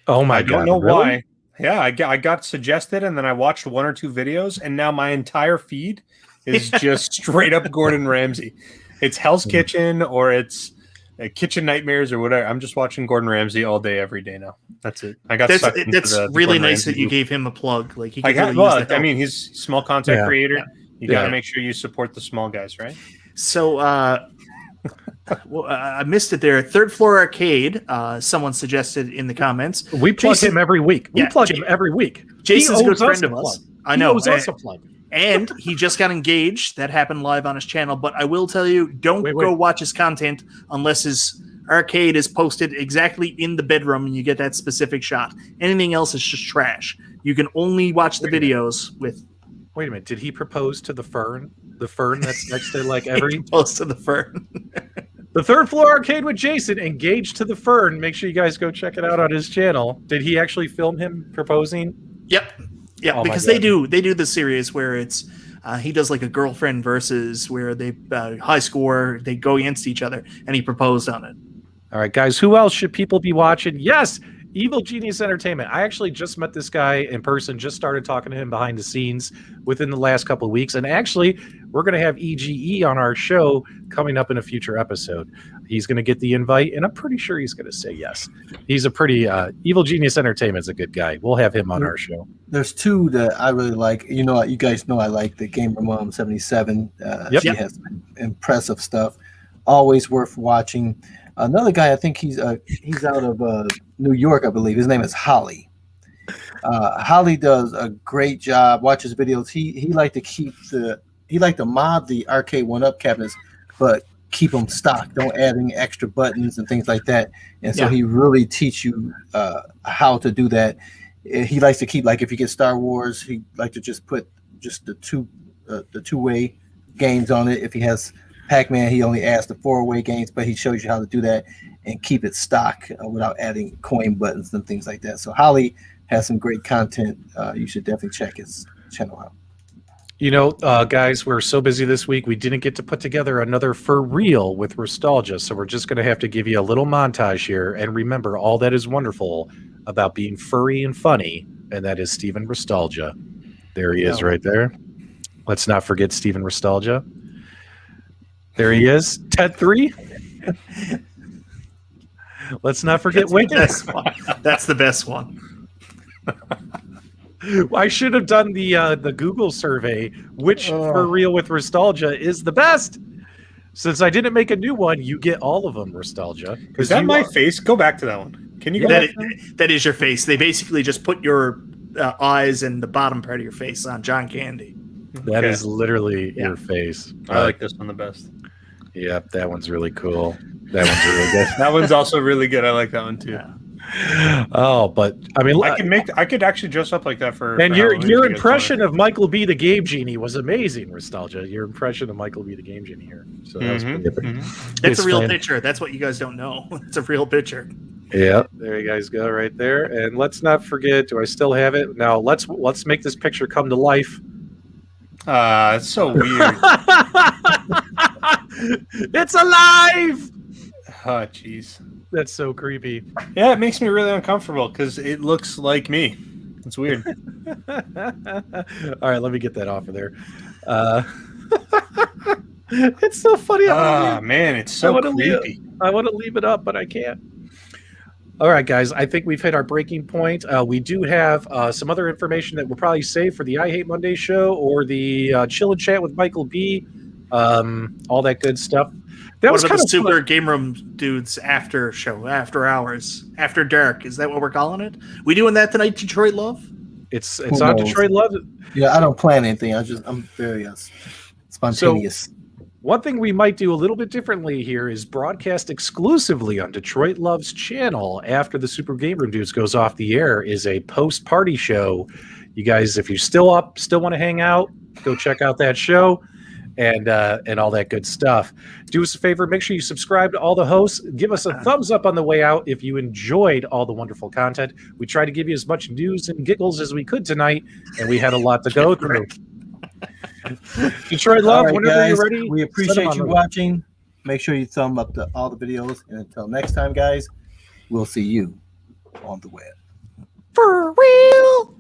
Oh my God.
I don't know
really?
why. Yeah, I got suggested, and then I watched 1 or 2 videos, and now my entire feed is just straight up Gordon Ramsay. It's Hell's Kitchen, or it's Kitchen Nightmares, or whatever. I'm just watching Gordon Ramsay all day, every day now. That's it. I got
that's really
Gordon
nice
Ramsay
that you
loop.
gave him a plug. Like he
I
could really use the help.
mean, he's a small content creator.
Yeah.
You got to make sure you support the small guys, right?
So, well, I missed it there. Third Floor Arcade. Someone suggested in the comments.
We plug him every week. We plug him every week.
Jason's a good friend of us. I know.
He owes us a plug.
And he just got engaged. That happened live on his channel. But I will tell you, don't go watch his content unless his arcade is posted exactly in the bedroom and you get that specific shot. Anything else is just trash. You can only watch the videos with.
Wait a minute. Did he propose to the fern? The fern that's next to like every.
He proposed to the fern.
The Third Floor Arcade with Jason, engaged to the fern. Make sure you guys go check it out on his channel. Did he actually film him proposing?
Yep. Yeah,
oh
because they do the series where it's he does like a girlfriend versus where they high score, they go against each other, and he proposed on it.
All right, guys, who else should people be watching? Yes, Evil Genius Entertainment. I actually just met this guy in person, just started talking to him behind the scenes within the last couple of weeks. And actually, we're going to have EGE on our show coming up in a future episode. He's going to get the invite, and I'm pretty sure he's going to say yes. He's a pretty Evil Genius Entertainment's a good guy. We'll have him on our show.
There's 2 that I really like. You know, you guys know I like the GameRoom 77. She has some impressive stuff. Always worth watching. Another guy, I think he's out of New York, I believe. His name is Holly. Holly does a great job. Watch his videos. He like to mod the Arcade1Up cabinets, but keep them stocked. Don't add any extra buttons and things like that. And so he really teach you how to do that. He likes to keep, like, if you get Star Wars, he like to just put just the two-way games on it. If he has Pac-Man, he only adds the 4-way games, but he shows you how to do that and keep it stock without adding coin buttons and things like that. So Holly has some great content. You should definitely check his channel out.
You know, guys, we're so busy this week, we didn't get to put together another For Real with Restalgia, so we're just going to have to give you a little montage here. And remember all that is wonderful about being furry and funny, and that is Steven Restalgia. There he is right there. Let's not forget Steven Restalgia. There he is, Ted 3. Let's not forget Wicked.
That's the best one.
I should have done the Google survey. Which For Real with Restalgia is the best? Since I didn't make a new one, you get all of them, Restalgia.
Is that my face? Go back to that one. Can you go back?
That is your face. They basically just put your eyes and the bottom part of your face on John Candy.
That is literally your face.
I like this one the best.
Yep, that one's really cool. That one's really good.
That one's also really good. I like that one too.
Yeah.
Oh, but I mean,
I could actually dress up like that for.
And your impression of MichaelB The Game Genie was amazing, Restalgia. Your impression of MichaelB The Game Genie here. So that was pretty good.
That's a real picture. That's what you guys don't know. It's a real picture.
Yeah, there you guys go, right there. And let's not forget. Do I still have it? Now let's make this picture come to life.
It's so weird.
It's alive.
Oh, jeez.
That's so creepy.
Yeah, it makes me really uncomfortable because it looks like me. It's weird.
All right, let me get that off of there. It's so funny.
Man, it's so creepy.
I want to leave it up, but I can't. All right, guys, I think we've hit our breaking point. We do have some other information that we'll probably save for the I Hate Monday show or the Chill and Chat with Michael B. All that good stuff.
That was kind of Super Game Room dudes after show, after hours, after dark. Is that what we're calling it? We doing that tonight, Detroit Love?
It's on Detroit Love.
Yeah, I don't plan anything. I'm very spontaneous.
So, one thing we might do a little bit differently here is broadcast exclusively on Detroit Love's channel after the Super Game Room Dudes goes off the air is a post-party show. You guys, if you're still up, still want to hang out, go check out that show. And all that good stuff. Do us a favor, make sure you subscribe to all the hosts. Give us a thumbs up on the way out if you enjoyed all the wonderful content. We tried to give you as much news and giggles as we could tonight, and we had a lot to go through. Detroit Love,
right,
whenever
guys,
you're ready.
we appreciate you watching. Make sure you thumb up to all the videos. And until next time, guys, we'll see you on the web.
For real.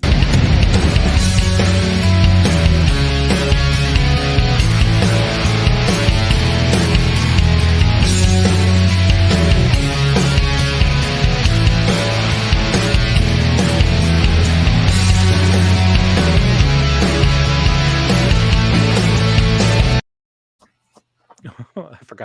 I forgot.